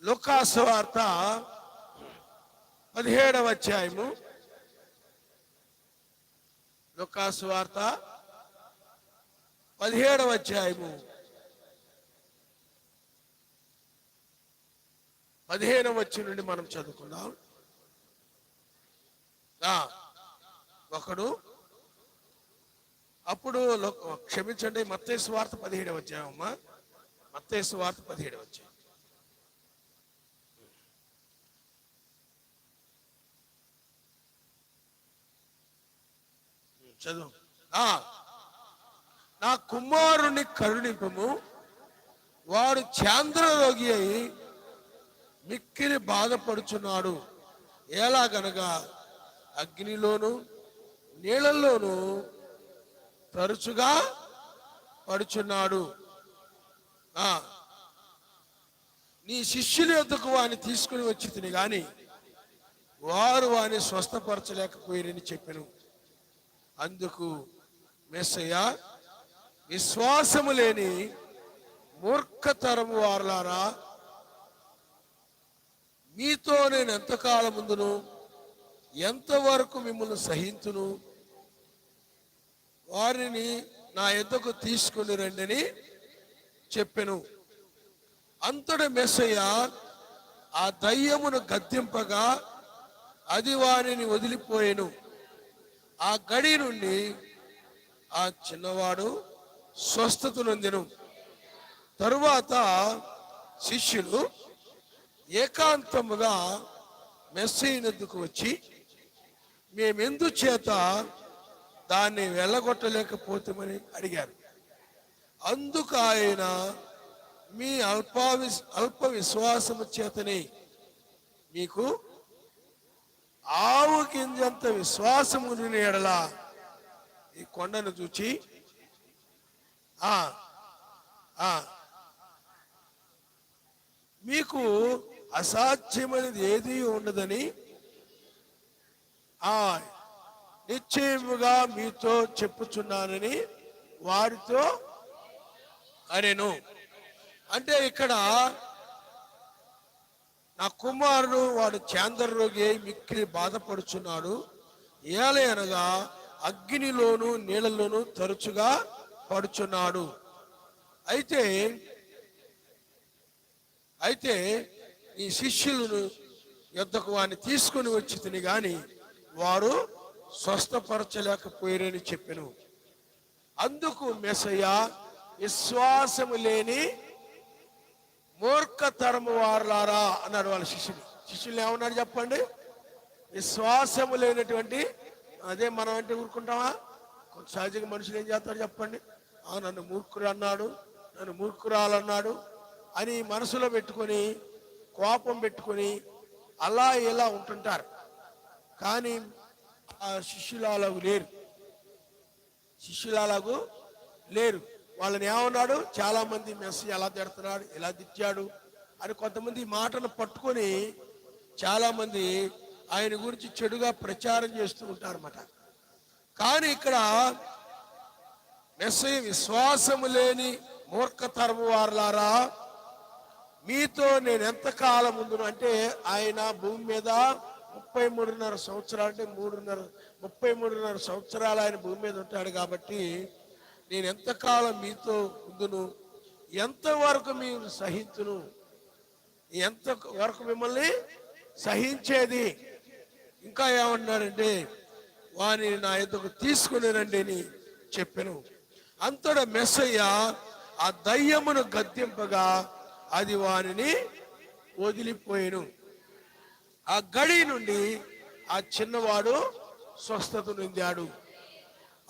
లూకా సువార్త 17వ అధ్యాయము. లూకా సువార్త 17వ అధ్యాయము 15వ వచనం నుండి మనం చదువుకుందాం. ఒకడు అప్పుడు క్షమించండి, మత్తయి సువార్త 17వ అధ్యాయం అమ్మా. మత్తయి సువార్త 17వ అధ్యాయం చదువు. నా కుమారుని కరుణింపము, వాడు చాంద్రరోగి అయి మిక్కిలి బాధపడుచున్నాడు. ఎలాగనగా అగ్నిలోను నీళ్ళల్లోనూ తరచుగా పడుచున్నాడు. నీ శిష్యుల యొద్దకు వాని తీసుకుని వచ్చి తిని గాని వారు వాని స్వస్థపరచలేకపోయారని చెప్పెను. అందుకు మెస్సయ్య, విశ్వాసము లేని మూర్ఖతరము వారలారా, మీతో నేను ఎంతకాలం ముందును ఎంతవరకు మిమ్మల్ని సహించును, వారిని నా యొద్దకు తీసుకుని రండి చెప్పెను. అంతటి మెస్సయ్య ఆ దయ్యమును గద్దింపగా అది వారిని వదిలిపోయెను. ఆ గడి నుండి ఆ చిన్నవాడు స్వస్థత నొందెను. తరువాత శిష్యులు ఏకాంతముగా మెస్సయ్యనొద్దకు వచ్చి, మేమెందుచేత దాన్ని వెళ్ళగొట్టలేకపోతామని అడిగారు. అందుకు ఆయన, మీ అల్ప విశ్వాసము చేతనే, మీకు ఆవు గింజంత విశ్వాసము ఎడల ఈ కొండను చూచి మీకు అసాధ్యమైనది ఏది ఉండదని నిశ్చయముగా మీతో చెప్పుచున్నానని వారితో అనేను. అంటే ఇక్కడ నా కుమారుడు వాడు చాంద్రరోగి అయి మిక్కిలి బాధపడుచున్నాడు. ఏలయనగా అగ్నిలోను నీళ్ళలోను తరచుగా పడుచున్నాడు. అయితే ఈ శిష్యులను యొద్దకు వాడిని తీసుకుని వచ్చి తిని గాని వారు స్వస్థపరచలేకపోయారని చెప్పెను. అందుకు మెస్సయ్య, విశ్వాసము లేని మూర్ఖతరము వారలారా అన్నాడు వాళ్ళ శిష్యులు ఏమన్నాడు చెప్పండి? విశ్వాసము లేనటువంటి, అదే మనం అంటే ఊరుకుంటామా? కొంచెం సహజంగా మనుషులు ఏం చేస్తారు చెప్పండి? నన్ను మూర్ఖుడు అన్నాడు, నన్ను మూర్ఖురాలన్నాడు అని మనసులో పెట్టుకొని, కోపం పెట్టుకొని అలా ఇలా ఉంటుంటారు. కానీ ఆ శిష్యులు అలాగూ లేరు. వాళ్ళని ఏమన్నాడు? చాలా మంది మెస్సీ ఎలా తిడుతున్నాడు, ఎలా తిట్టాడు అని కొంతమంది మాటలు పట్టుకొని చాలా మంది ఆయన గురించి చెడుగా ప్రచారం చేస్తూ ఉంటారన్నమాట. కానీ ఇక్కడ మెస్సీ, విశ్వాసము లేని మూర్ఖతరము వారలారా, మీతో నేను ఎంతకాలం ముందును, అంటే ఆయన భూమి మీద 33.5 సంవత్సరాలు, అంటే 33.5 సంవత్సరాలు ఆయన భూమి మీద ఉంటాడు. కాబట్టి నేను ఎంతకాలం మీతో ఉందును, ఎంతవరకు మీరు సహించును, ఎంతవరకు మిమ్మల్ని సహించేది. ఇంకా ఏమన్నాడంటే, వాని నా యొద్దకు తీసుకుని రండి అని చెప్పెను. అంతటా మెస్సయ్య ఆ దయ్యమును గద్దింపగా అది వానిని వదిలిపోయెను. ఆ గడి నుండి ఆ చిన్నవాడు స్వస్థత నొందాడు.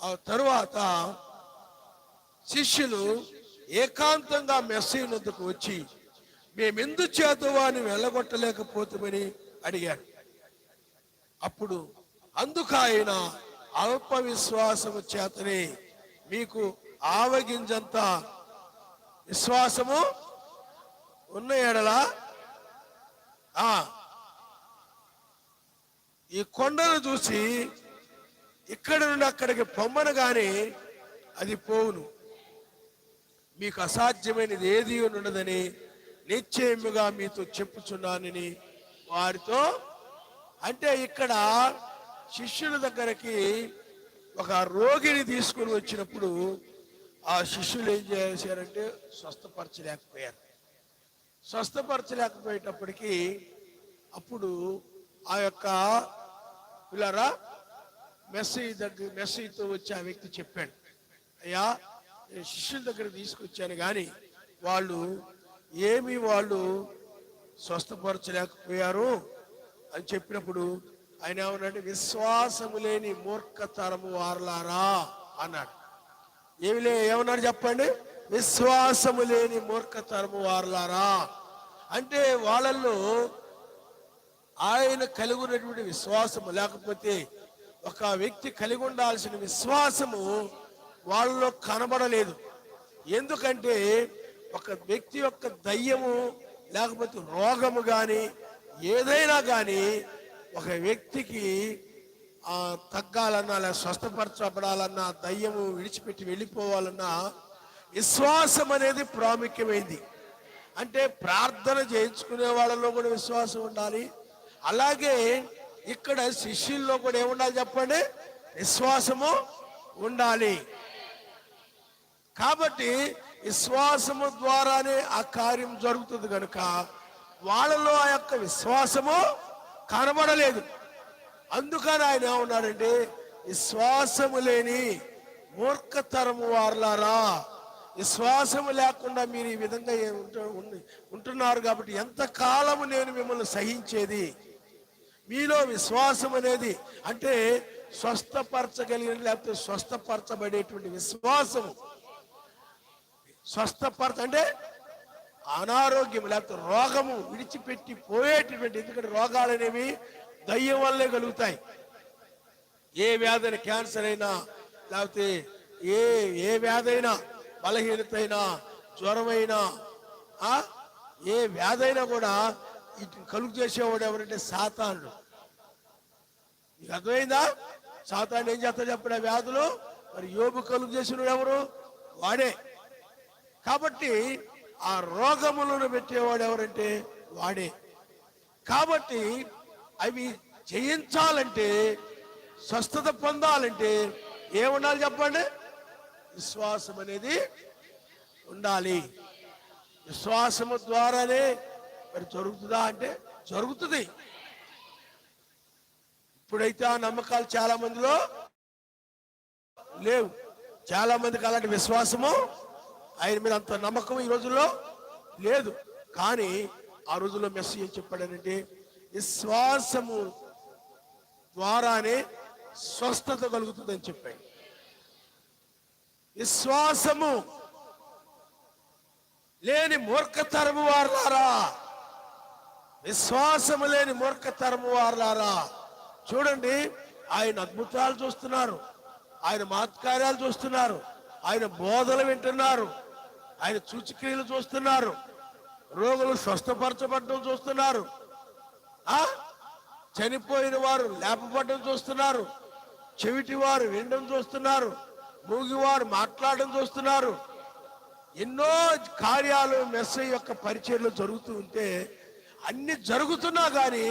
ఆ తరువాత శిష్యులు ఏకాంతంగా మెస్సయ్యనొద్దకు వచ్చి, మేమెందుచేత వాని వెళ్ళగొట్టలేకపోతామని అడిగారు. అప్పుడు అందుకు ఆయన, అల్ప విశ్వాసము చేతనే, మీకు ఆవగింజంత విశ్వాసము ఉన్న ఎడల ఈ కొండను చూసి ఇక్కడ నుండి అక్కడికి పొమ్మను గాని అది పోవును, మీకు అసాధ్యమైనది ఏది ఉండదని నిశ్చయముగా మీతో చెప్పుచున్నానని వారితో. అంటే ఇక్కడ శిష్యుల దగ్గరికి ఒక రోగిని తీసుకుని వచ్చినప్పుడు ఆ శిష్యులు ఏం చేశారంటే స్వస్థపరచలేకపోయారు. స్వస్థపరచలేకపోయేటప్పటికీ అప్పుడు ఆ యొక్క పిల్లరా మెస్సీతో వచ్చి ఆ వ్యక్తి చెప్పాడు, అయ్యా నేను శిష్యుల దగ్గర తీసుకొచ్చాను కానీ వాళ్ళు స్వస్థపరచలేకపోయారు అని చెప్పినప్పుడు ఆయన ఏమన్నాడు, విశ్వాసము లేని మూర్ఖతరము వారలారా అన్నాడు. ఏమన్నాడు చెప్పండి? విశ్వాసము లేని మూర్ఖతరము వారలారా. అంటే వాళ్ళల్లో ఆయన కలిగి ఉన్నటువంటి విశ్వాసము, లేకపోతే ఒక వ్యక్తి కలిగి ఉండాల్సిన విశ్వాసము వాళ్ళలో కనబడలేదు. ఎందుకంటే ఒక వ్యక్తి యొక్క దయ్యము లేకపోతే రోగము కానీ ఏదైనా కానీ ఒక వ్యక్తికి తగ్గాలన్నా లేదా స్వస్థపరచబడాలన్నా దయ్యము విడిచిపెట్టి వెళ్ళిపోవాలన్నా విశ్వాసం అనేది ప్రాముఖ్యమైంది. అంటే ప్రార్థన చేయించుకునే వాళ్ళలో కూడా విశ్వాసం ఉండాలి. అలాగే ఇక్కడ శిష్యుల్లో కూడా ఏముండాలి చెప్పండి? విశ్వాసము ఉండాలి. కాబట్టి విశ్వాసము ద్వారానే ఆ కార్యం జరుగుతుంది కనుక వాళ్ళలో ఆ యొక్క విశ్వాసము కనబడలేదు. అందుకని ఆయన ఏమన్నాడంటే, విశ్వాసము లేని మూర్ఖతరము వారలారా, విశ్వాసము లేకుండా మీరు ఈ విధంగా ఉంటున్నారు కాబట్టి ఎంతకాలము నేను మిమ్మల్ని సహించేది? మీలో విశ్వాసం అనేది అంటే స్వస్థపరచగలిగిన లేకపోతే స్వస్థపరచబడేటువంటి విశ్వాసము, అంటే అనారోగ్యం లేకపోతే రోగము విడిచిపెట్టి పోయేటటువంటి, ఎందుకంటే రోగాలు అనేవి దయ్యం వల్లే కలుగుతాయి. ఏ వ్యాధి, క్యాన్సర్ అయినా లేకపోతే ఏ వ్యాధి అయినా, బలహీనత అయినా, జ్వరమైనా, ఏ వ్యాధి అయినా కూడా ఇటు కలుగు చేసేవాడు ఎవరంటే సాతానుడు. మీకు అర్థమైందా? సాతాను ఏం చేస్తా చెప్పిన వ్యాధులు మరి యోబు కలుగు చేసిన ఎవరు? వాడే. కాబట్టి ఆ రోగములను పెట్టేవాడు ఎవరంటే వాడే. కాబట్టి అవి జయించాలంటే, స్వస్థత పొందాలంటే ఏముండాలి చెప్పండి? విశ్వాసం అనేది ఉండాలి. విశ్వాసము ద్వారానే మరి జరుగుతుందా అంటే జరుగుతుంది. ఇప్పుడైతే ఆ నమ్మకాలు చాలా మందిలో లేవు. చాలా మందికి అలాంటి విశ్వాసము, ఆయన మీద అంత నమ్మకం ఈ రోజుల్లో లేదు. కానీ ఆ రోజుల్లో మెస్సీ ఏం చెప్పాడనంటే, విశ్వాసము ద్వారానే స్వస్థత కలుగుతుందని చెప్పాడు. విశ్వాసము లేని మూర్ఖతరము వారలారా, విశ్వాసము లేని మూర్ఖతరము వారలారా. చూడండి, ఆయన అద్భుతాలు చూస్తున్నారు, ఆయన మహత్కార్యాలు చూస్తున్నారు, ఆయన బోధలు వింటున్నారు, ఆయన సూచక్రియలు చూస్తున్నారు, రోగులు స్వస్థపరచబడడం చూస్తున్నారు, చనిపోయిన వారు లేపబడడం చూస్తున్నారు, చెవిటి వారు వినడం చూస్తున్నారు, మూగివారు మాట్లాడడం చూస్తున్నారు. ఎన్నో కార్యాలు మెస్సయ్య యొక్క పరిచర్యలు జరుగుతూ ఉంటే, అన్ని జరుగుతున్నా కానీ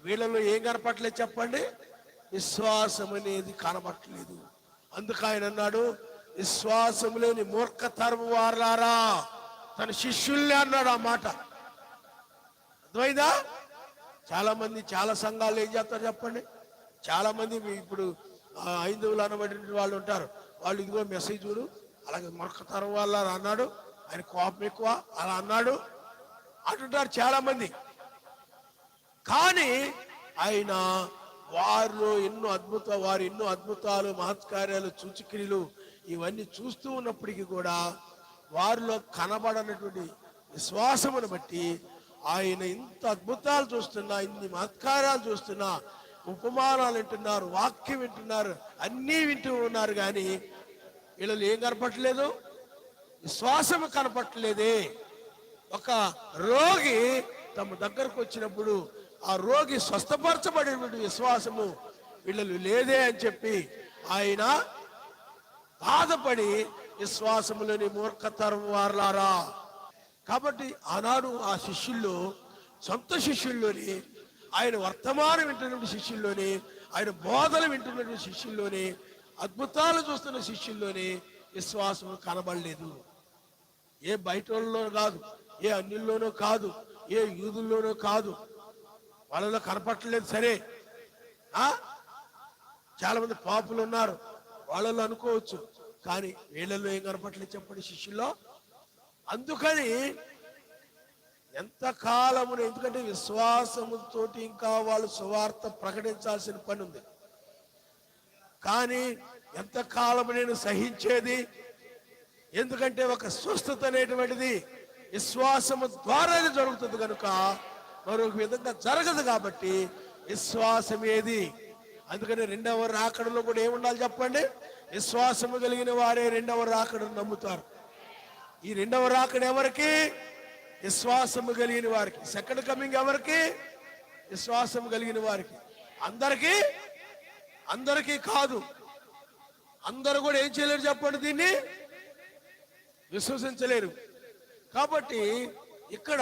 వీళ్ళలో ఏం కనపట్లేదు చెప్పండి? విశ్వాసం అనేది కనబట్టలేదు. అందుకు ఆయన అన్నాడు, విశ్వాసం లేని మూర్ఖతరము వారలారా. తన శిష్యుల్ని అన్నాడు ఆ మాట. అర్థమైందా? చాలా మంది, చాలా సంఘాలు ఏం చేస్తారు చెప్పండి? చాలా మంది ఇప్పుడు హైందవులు అనబడిన వాళ్ళు ఉంటారు. వాళ్ళు ఇదిగో మెసేజ్ చూడు, అలాగే మూర్ఖతరం వాళ్ళ అన్నాడు, ఆయన కోపం ఎక్కువ అలా అన్నాడు అంటుంటారు చాలా మంది. కానీ ఆయన వారు ఎన్నో అద్భుతాలు, మహత్కార్యాలు, సూచక్రియలు ఇవన్నీ చూస్తూ ఉన్నప్పటికీ కూడా వారిలో కనబడనటువంటి విశ్వాసమును బట్టి ఆయన ఇంత అద్భుతాలు చూస్తున్నా, ఇన్ని మహత్కార్యాలు చూస్తున్నా, ఉపమానాలు వింటున్నారు, వాక్యం వింటున్నారు, అన్నీ వింటూ ఉన్నారు. కానీ వీళ్ళు ఏం కనపట్లేదు? విశ్వాసము కనపట్లేదే. ఒక రోగి తమ దగ్గరకు వచ్చినప్పుడు ఆ రోగి స్వస్థపరచబడినటువంటి విశ్వాసము వీళ్ళు లేదే అని చెప్పి ఆయన బాధపడి, విశ్వాసములని మూర్ఖతరం వారలారా, కాబట్టి ఆనాడు ఆ శిష్యుల్లో, సొంత శిష్యుల్లోని, ఆయన వర్తమానం వింటున్నటువంటి శిష్యుల్లోని, ఆయన బోధలు వింటున్నటువంటి శిష్యుల్లోని, అద్భుతాలు చూస్తున్న శిష్యుల్లోని విశ్వాసం కనబడలేదు. ఏ బయట వాళ్ళలో కాదు, ఏ అన్యుల్లోనూ కాదు, ఏ యూదుల్లోనూ కాదు, వాళ్ళలో కనపట్టలేదు. సరే, చాలా మంది పాపులు ఉన్నారు, వాళ్ళలో అనుకోవచ్చు, కానీ వీళ్ళల్లో ఏం కనపట్టలేదు చెప్పండి శిష్యుల్లో. అందుకని ఎంతకాలమున, ఎందుకంటే విశ్వాసముతో ఇంకా వాళ్ళు సువార్త ప్రకటించాల్సిన పని ఉంది. కానీ ఎంతకాలము నేను సహించేది, ఎందుకంటే ఒక స్వస్థత అనేటువంటిది విశ్వాసము ద్వారానే జరుగుతుంది కనుక మరొక విధంగా జరగదు. కాబట్టి విశ్వాసం ఏది. అందుకని రెండవ రాకడలో కూడా ఏముండాలి చెప్పండి? విశ్వాసము కలిగిన వారే రెండవ రాకడను నమ్ముతారు. ఈ రెండవ రాకడ ఎవరికి? విశ్వాసము కలిగిన వారికి. సెకండ్ కమింగ్ ఎవరికి? విశ్వాసము కలిగిన వారికి. అందరికీ కాదు. అందరూ కూడా ఏం చేయలేరు చెప్పండి, దీన్ని విశ్వసించలేరు. కాబట్టి ఇక్కడ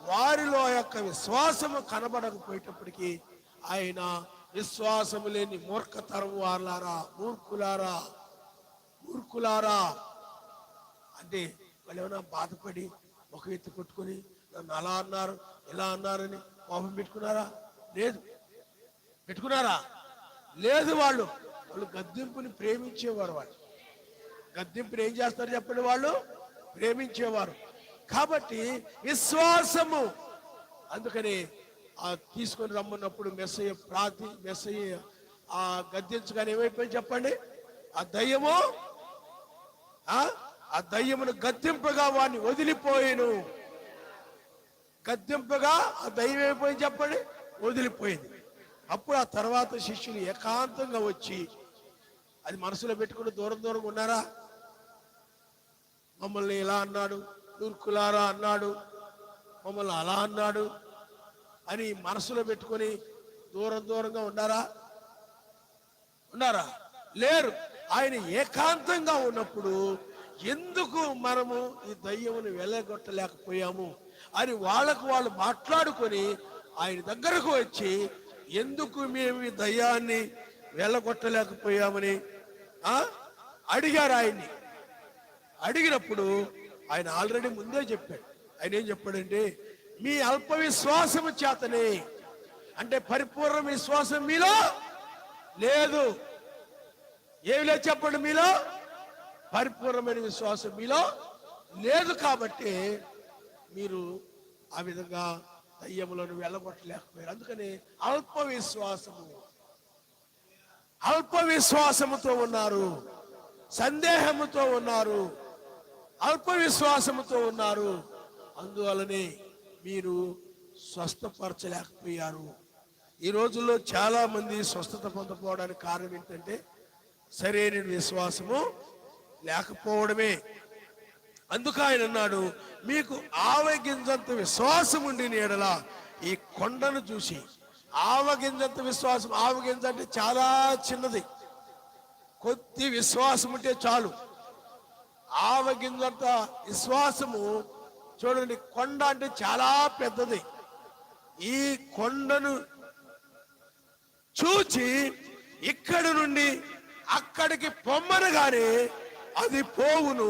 వారిలో యొక్క విశ్వాసము కనబడకపోయేటప్పటికీ ఆయన విశ్వాసము లేని మూర్ఖతరం వారులారా, మూర్ఖులారా అంటే వాళ్ళు ఏమైనా బాధపడి ఒక ఎత్తి కొట్టుకొని నన్ను అలా అన్నారు ఇలా అన్నారని కోపం పెట్టుకున్నారా? లేదు. పెట్టుకున్నారా? లేదు. వాళ్ళు గద్దింపుని ప్రేమించేవారు. వాళ్ళు గద్దింపుని ఏం చేస్తారు చెప్పండి? వాళ్ళు ప్రేమించేవారు. కాబట్టి విశ్వాసము, అందుకని తీసుకొని రమ్మన్నప్పుడు మెస్సయ్య ఆ గద్దించగానే ఏమైపోయింది చెప్పండి? ఆ దయ్యమును గద్దింపగా వాడిని వదిలిపోయాను. గద్దింపగా ఆ దయ్యం ఏమైపోయింది చెప్పండి? వదిలిపోయింది. అప్పుడు ఆ తర్వాత శిష్యులు ఏకాంతంగా వచ్చి అది మనసులో పెట్టుకుని దూరంగా ఉన్నారా? మమ్మల్ని ఇలా అన్నాడు, మూర్ఖులారా అన్నాడు, మమ్మల్ని అలా అన్నాడు అని మనసులో పెట్టుకొని దూరంగా ఉన్నారా? లేరు. ఆయన ఏకాంతంగా ఉన్నప్పుడు ఎందుకు మనము ఈ దయ్యమును వెళ్ళగొట్టలేకపోయాము అని వాళ్ళు మాట్లాడుకొని ఆయన దగ్గరకు వచ్చి ఎందుకు మేము ఈ దయ్యాన్ని వెళ్ళగొట్టలేకపోయామని అడిగారు ఆయన్ని. అడిగినప్పుడు ఆయన ఆల్రెడీ ముందే చెప్పాడు. ఆయన ఏం చెప్పాడంటే, మీ అల్ప విశ్వాసము చేతనే, అంటే పరిపూర్ణ విశ్వాసం మీలో లేదు. ఏమి లేదు చెప్పండి? మీలో పరిపూర్ణమైన విశ్వాసం మీలో లేదు. కాబట్టి మీరు ఆ విధంగా దయ్యములను వెళ్ళగొట్టలేకపోయారు. అందుకని అల్ప విశ్వాసముతో ఉన్నారు, సందేహముతో ఉన్నారు, అల్ప విశ్వాసముతో ఉన్నారు. అందువలనే మీరు స్వస్థపరచలేకపోయారు. ఈ రోజుల్లో చాలా మంది స్వస్థత పొందకపోవడానికి కారణం ఏంటంటే సరైన విశ్వాసము లేకపోవడమే. అందుకు ఆయన అన్నాడు, మీకు ఆవగింజంత విశ్వాసం ఉండిన యెడల ఈ కొండను చూసి, ఆవగింజంత విశ్వాసం, ఆవగింజ అంటే చాలా చిన్నది, కొద్ది విశ్వాసం ఉంటే చాలు. ఆవగింజంత విశ్వాసము చూడండి, కొండ అంటే చాలా పెద్దది. ఈ కొండను చూచి ఇక్కడి నుండి అక్కడికి పొమ్మనగానే అది పోవును,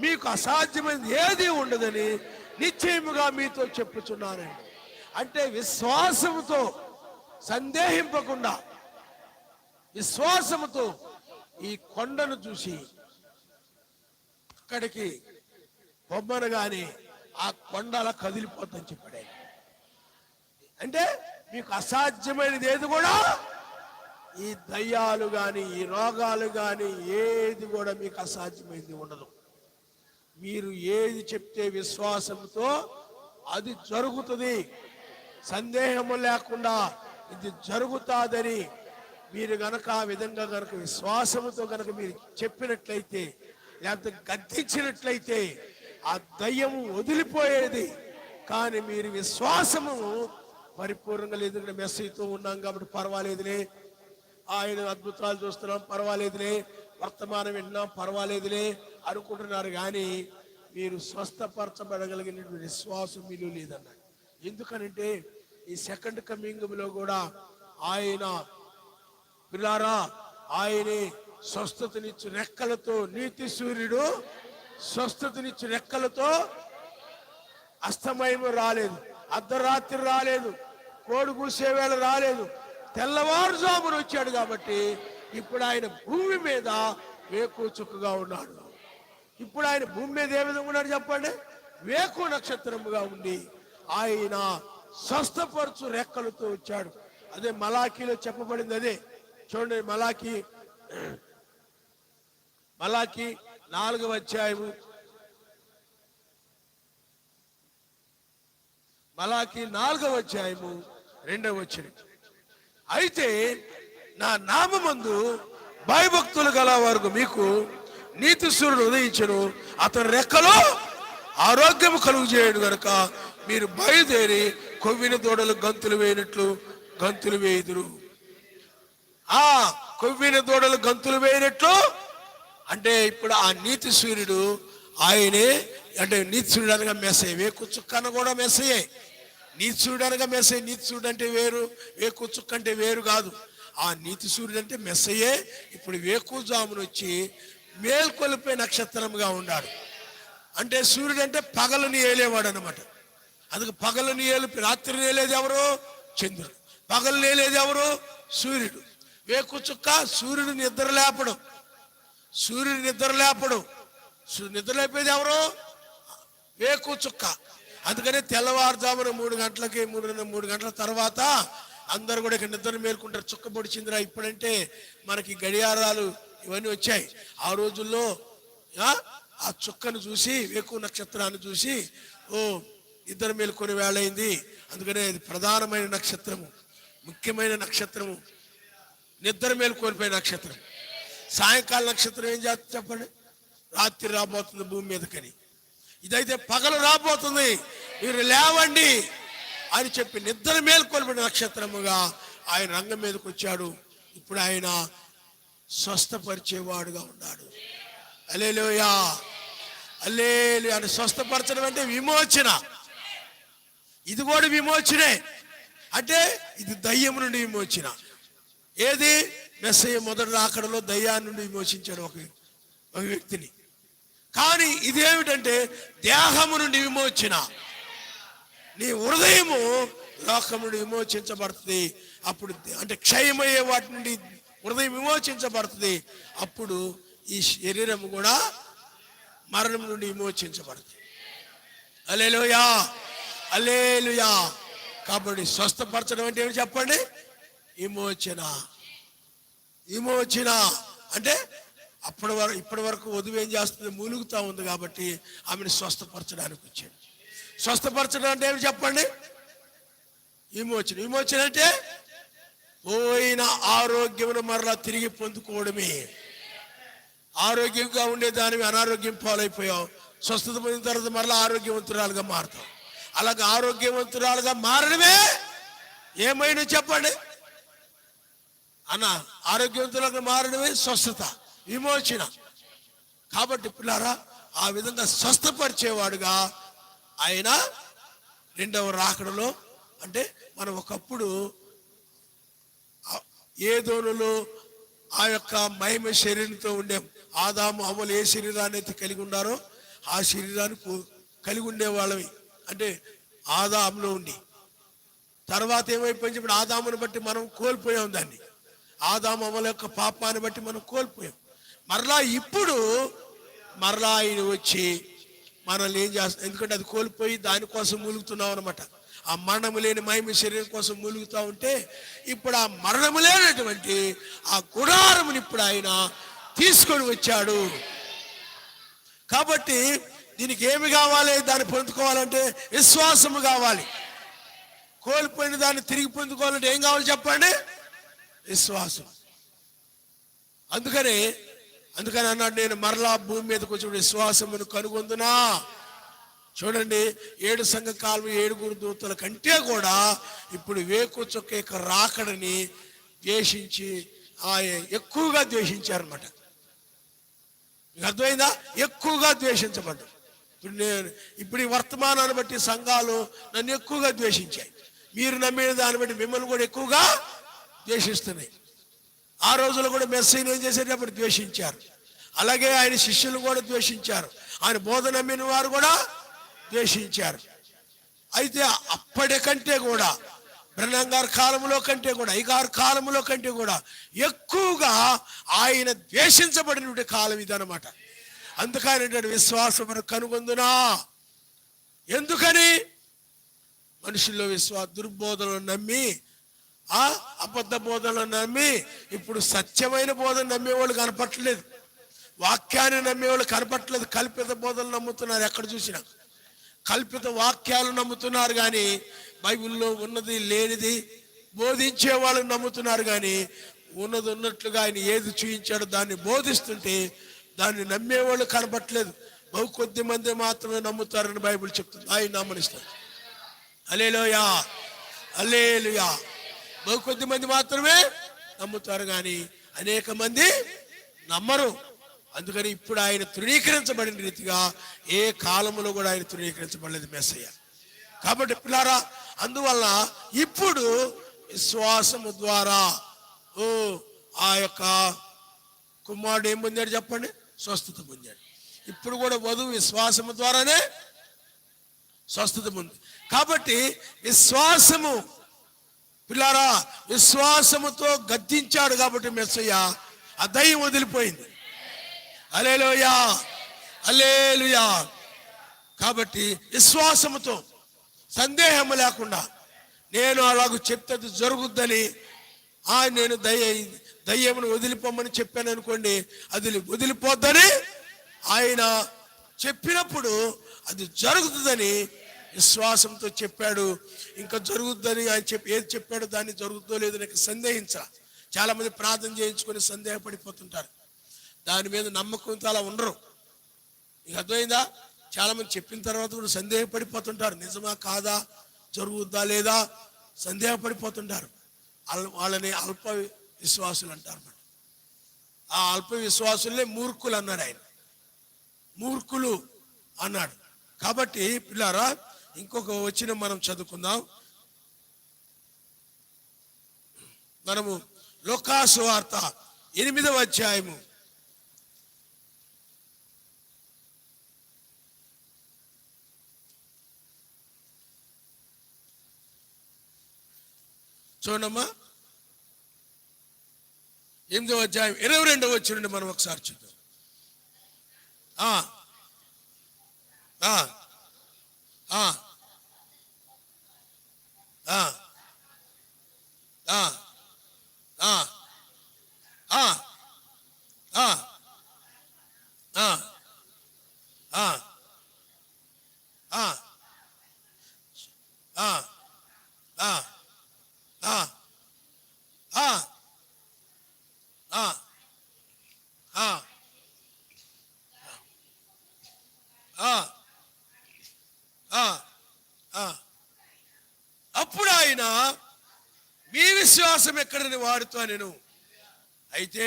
మీకు అసాధ్యమైనది ఏది ఉండదని నిశ్చయముగా మీతో చెప్పుచున్నానండి. అంటే విశ్వాసముతో, సందేహింపకుండా విశ్వాసముతో ఈ కొండను చూసి అక్కడికి పొమ్మనగానే ఆ కొండ అలా కదిలిపోతుందని చెప్పాడు. అంటే మీకు అసాధ్యమైనది ఏది కూడా, ఈ దయ్యాలు గాని ఈ రోగాలు గాని ఏది కూడా మీకు అసాధ్యమైనది ఉండదు. మీరు ఏది చెప్తే విశ్వాసంతో అది జరుగుతుంది. సందేహము లేకుండా ఇది జరుగుతాదని మీరు గనక ఆ విధంగా గనక విశ్వాసముతో గనక మీరు చెప్పినట్లయితే, లేకపోతే గద్దించినట్లయితే ఆ దయ్యము వదిలిపోయేది. కానీ మీరు విశ్వాసము పరిపూర్ణంగా లేదు. మెస్సీతో ఉన్నాం కాబట్టి పర్వాలేదులే, ఆయన అద్భుతాలు చూస్తున్నాం పర్వాలేదులే, వర్తమానం వింటున్నాం పర్వాలేదులే అనుకుంటున్నారు. కానీ మీరు స్వస్థపరచబడగలిగినటువంటి విశ్వాసం మీలో లేదన్నాడు. ఎందుకనంటే ఈ సెకండ్ కమింగ్లో కూడా ఆయన పిల్లారా ఆయనే స్వస్థతనిచ్చు రెక్కలతో, నీతి సూర్యుడు స్వస్థతనిచ్చు రెక్కలతో అస్తమయము రాలేదు, అర్ధరాత్రి రాలేదు, కోడి కూసే వేళ రాలేదు, తెల్లవారుజామున వచ్చాడు. కాబట్టి ఇప్పుడు ఆయన భూమి మీద వేకు చుక్కగా ఉన్నాడు. ఇప్పుడు ఆయన భూమి మీద ఏ విధంగా ఉన్నాడు చెప్పండి? వేకు నక్షత్రముగా ఉండి ఆయన స్వస్థపరచు రెక్కలతో వచ్చాడు. అదే మలాకీలో చెప్పబడింది. అదే చూడండి, మలాకీ 4వ అధ్యాయము, మలాకీ 4వ అధ్యాయము 2వ వచనం. అయితే నా నామమందు భయభక్తులు గల వారు మీకు నీతి సూర్యుడు ఉదయించను, అతని రెక్కలో ఆరోగ్యము కలుగు చేయడు గనుక మీరు బయలుదేరి కొవ్విన దూడలు గంతులు వేయినట్లు గంతులు వేయుదురు. ఆ కొవ్విన దూడలు గంతులు వేయినట్లు అంటే ఇప్పుడు ఆ నీతి సూర్యుడు ఆయనే. అంటే నీతి సూర్యుడు అనగా మెస్సయ్య, వేకు చుక్కన కూడా మెస్సయ్యే. నీతి సూర్యుడు అనగా మెస్సయ్య. నీతి సూర్యుడు అంటే వేరు, వేకు చుక్క అంటే వేరు కాదు. ఆ నీతి సూర్యుడు అంటే మెస్సయ్యే. ఇప్పుడు వేకుజామును వచ్చి మేల్కొలిపే నక్షత్రముగా ఉన్నాడు. అంటే సూర్యుడు అంటే పగలని ఏలేవాడు అనమాట. అందుకు పగలని ఏలిపి రాత్రిని ఏలేది ఎవరు? చంద్రుడు. పగలని ఏలేది ఎవరు? సూర్యుడు. వేకు చుక్క సూర్యుడు నిద్ర లేపడం, సూర్యుడు నిద్ర లేపడం. నిద్ర లేపేది ఎవరు? వేకు చుక్క. అందుకని తెల్లవారుజామున 3 గంటలకి 3 గంటల తర్వాత అందరు కూడా ఇక్కడ నిద్ర మేల్కుంటారు. చుక్క పొడిచిందిరా. ఇప్పుడంటే మనకి గడియారాలు ఇవన్నీ వచ్చాయి. ఆ రోజుల్లో ఆ చుక్కను చూసి, వేకు నక్షత్రాన్ని చూసి ఓ నిద్ర మేల్కొని వేళయింది. అందుకనే అది ప్రధానమైన నక్షత్రము, ముఖ్యమైన నక్షత్రము, నిద్ర మేల్కొనిపోయే నక్షత్రం. సాయంకాల నక్షత్రం ఏం చేస్తుంది చెప్పండి? రాత్రి రాబోతుంది భూమి మీదకని. ఇదైతే పగలు రాబోతుంది, మీరు లేవండి అని చెప్పి నిద్ర మేల్కొనిపోయిన నక్షత్రముగా ఆయన రంగం మీదకి వచ్చాడు. ఇప్పుడు ఆయన స్వస్థపరిచేవాడుగా ఉన్నాడు. హల్లెలూయా, హల్లెలూయా. అని స్వస్థపరచడం అంటే విమోచన. ఇది కూడా విమోచనే. అంటే ఇది దయ్యం నుండి విమోచన. ఏది? మెస్సయ్య మొదటి రాకడలో దయ్యాన్ని నుండి విమోచించాడు ఒక వ్యక్తిని. కానీ ఇదేమిటంటే దేహము నుండి విమోచన. నీ హృదయము లోకం నుండి విమోచించబడుతుంది. అప్పుడు అంటే క్షయమయ్యే వాటి నుండి హృదయం విమోచించబడుతుంది. అప్పుడు ఈ శరీరం కూడా మరణం నుండి విమోచించబడుతుంది. హల్లెలూయా, హల్లెలూయా. కాబట్టి స్వస్థపరచడం అంటే ఏమి చెప్పండి? విమోచన. విమోచన అంటే ఇప్పటి వరకు వధువు ఏం చేస్తుంది? మూలుగుతా ఉంది. కాబట్టి ఆమెను స్వస్థపరచడానికి వచ్చాడు. స్వస్థపరచడం అంటే ఏమి చెప్పండి? విమోచన. విమోచన అంటే పోయిన ఆరోగ్యమును మరలా తిరిగి పొందుకోవడమే. ఆరోగ్యంగా ఉండేదానివి అనారోగ్యం పాలైపోయావు. స్వస్థత పొందిన తర్వాత మరలా ఆరోగ్యవంతురాలుగా మారుతావు. అలాగే ఆరోగ్యవంతురాలుగా మారడమే ఏమైనా చెప్పండి అన్న. ఆరోగ్యవంతులుగా మారడమే స్వస్థత, విమోచన. కాబట్టి పిల్లారా, ఆ విధంగా స్వస్థపరిచేవాడుగా ఆయన 2వ రాకడలో, అంటే మనం ఒకప్పుడు ఏదోనులో ఆ యొక్క మహిమ శరీరంతో ఉండే ఆదాము అవ్వలు ఏ శరీరాన్ని అయితే కలిగి ఉన్నారో ఆ శరీరాన్ని కలిగి ఉండే వాళ్ళవి. అంటే ఆదాములో ఉండి తర్వాత ఏమైపోయింది? ఇప్పుడు ఆదామును బట్టి మనం కోల్పోయాం దాన్ని. ఆదాము అవ్వల యొక్క పాపాన్ని బట్టి మనం కోల్పోయాం. మరలా ఇప్పుడు మరలా ఆయన వచ్చి మనల్ని ఏం చేస్తాం? ఎందుకంటే అది కోల్పోయి దానికోసం మూలుగుతున్నాం అనమాట. ఆ మరణము లేని మహిమ శరీరం కోసం మూలుగుతూ ఉంటే ఇప్పుడు ఆ మరణము లేనటువంటి ఆ గుడారముని ఇప్పుడు ఆయన తీసుకొని వచ్చాడు. కాబట్టి దీనికి ఏమి కావాలి? దాన్ని పొందుకోవాలంటే విశ్వాసము కావాలి. కోల్పోయిన దాన్ని తిరిగి పొందుకోవాలంటే ఏం కావాలి చెప్పండి? విశ్వాసం. అందుకని అన్నాడు, నేను మరలా భూమి మీదకి వచ్చి విశ్వాసమును కనుగొందునా. చూడండి, 7 సంఘ కాలం 7 దూతల కంటే కూడా ఇప్పుడు వేకు చుక్క యొక్క రాకడని ద్వేషించి ఎక్కువగా ద్వేషించారనమాట. మీకు అర్థమైందా? ఎక్కువగా ద్వేషించబడ్డారు. ఇప్పుడు ఈ వర్తమానాన్ని బట్టి సంఘాలు నన్ను ఎక్కువగా ద్వేషించాయి. మీరు నమ్మిన దాన్ని బట్టి మిమ్మల్ని కూడా ఎక్కువగా ద్వేషిస్తున్నాయి. ఆ రోజుల్లో కూడా మెస్సీని ఏం చేసేటప్పుడు ద్వేషించారు. అలాగే ఆయన శిష్యులు కూడా ద్వేషించారు. ఆయన బోధ నమ్మిన వారు కూడా ద్వేషించారు. అయితే అప్పటికంటే కూడా బ్రహ్మం గారి కాలంలో కంటే కూడా అయ్యగారి కాలంలో కంటే కూడా ఎక్కువగా ఆయన ద్వేషించబడిన కాలం ఇదనమాట. అందుకని విశ్వాసమును కనుగొందునా. ఎందుకని? మనుషుల్లో దుర్బోధనలు నమ్మి, అబద్ధ బోధనలు నమ్మి, ఇప్పుడు సత్యమైన బోధన నమ్మేవాళ్ళు కనపట్టలేదు, వాక్యాన్ని నమ్మేవాళ్ళు కనపట్టలేదు. కల్పిత బోధనలు నమ్ముతున్నారు. ఎక్కడ చూసినా కల్పిత వాక్యాలు నమ్ముతున్నారు కానీ బైబిల్లో ఉన్నది లేనిది బోధించే వాళ్ళు నమ్ముతున్నారు. కానీ ఉన్నది ఉన్నట్లుగా ఆయన ఏది చూపించాడో దాన్ని బోధిస్తుంటే దాన్ని నమ్మేవాళ్ళు కనపట్లేదు. బహు కొద్ది మంది మాత్రమే నమ్ముతారని బైబిల్ చెప్తుంది. ఆయన నమ్మనిస్తారు. హల్లెలూయా, హల్లెలూయా. బహు కొద్ది మంది మాత్రమే నమ్ముతారు కానీ అనేక మంది నమ్మరు. అందుకని ఇప్పుడు ఆయన తృణీకరించబడిన రీతిగా ఏ కాలంలో కూడా ఆయన తృణీకరించబడలేదు మెస్సయ్య. కాబట్టి పిల్లారా, అందువల్ల ఇప్పుడు విశ్వాసము ద్వారా ఆ యొక్క కుమారుడు ఏం పొందాడు చెప్పండి? స్వస్థత పొందాడు. ఇప్పుడు కూడా వధువు విశ్వాసము ద్వారానే స్వస్థత పొంది. కాబట్టి విశ్వాసము పిల్లారా, విశ్వాసముతో గద్దించాడు కాబట్టి మెస్సయ్య ఆ దయ్యం వదిలిపోయింది. హల్లెలూయా, హల్లెలూయా. కాబట్టి విశ్వాసముతో సందేహం లేకుండా నేను అలాగూ చెప్తే జరుగుద్దని నేను దయ్యమును వదిలిపోమని చెప్పాను అనుకోండి, అది వదిలిపోద్దని ఆయన చెప్పినప్పుడు అది జరుగుతుందని విశ్వాసంతో చెప్పాడు. ఇంకా జరుగుద్దని ఆయన ఏది చెప్పాడో దాన్ని జరుగుతుందో లేదో నాకు సందేహించాల. చాలా మంది ప్రార్థన చేయించుకొని సందేహపడిపోతుంటారు. దాని మీద నమ్మకంతో అలా ఉండరు. ఇక అర్థమైందా? చాలా మంది చెప్పిన తర్వాత కూడా సందేహపడిపోతుంటారు. నిజమా కాదా, జరుగుద్దా లేదా సందేహపడిపోతుంటారు. వాళ్ళని అల్ప విశ్వాసులు అంటారు. ఆ అల్ప విశ్వాసులే మూర్ఖులు అన్నాడు ఆయన. మూర్ఖులు అన్నాడు. కాబట్టి పిల్లారా, ఇంకొక వచనం మనం చదువుకుందాం. మనము లూకా సువార్త 8వ అధ్యాయము చూడమ్మా. 8వ అధ్యాయం 22వ వచనం మనం ఒకసారి చూద్దాం. అప్పుడు ఆయన మీ విశ్వాసం ఎక్కడని వారితో నేను. అయితే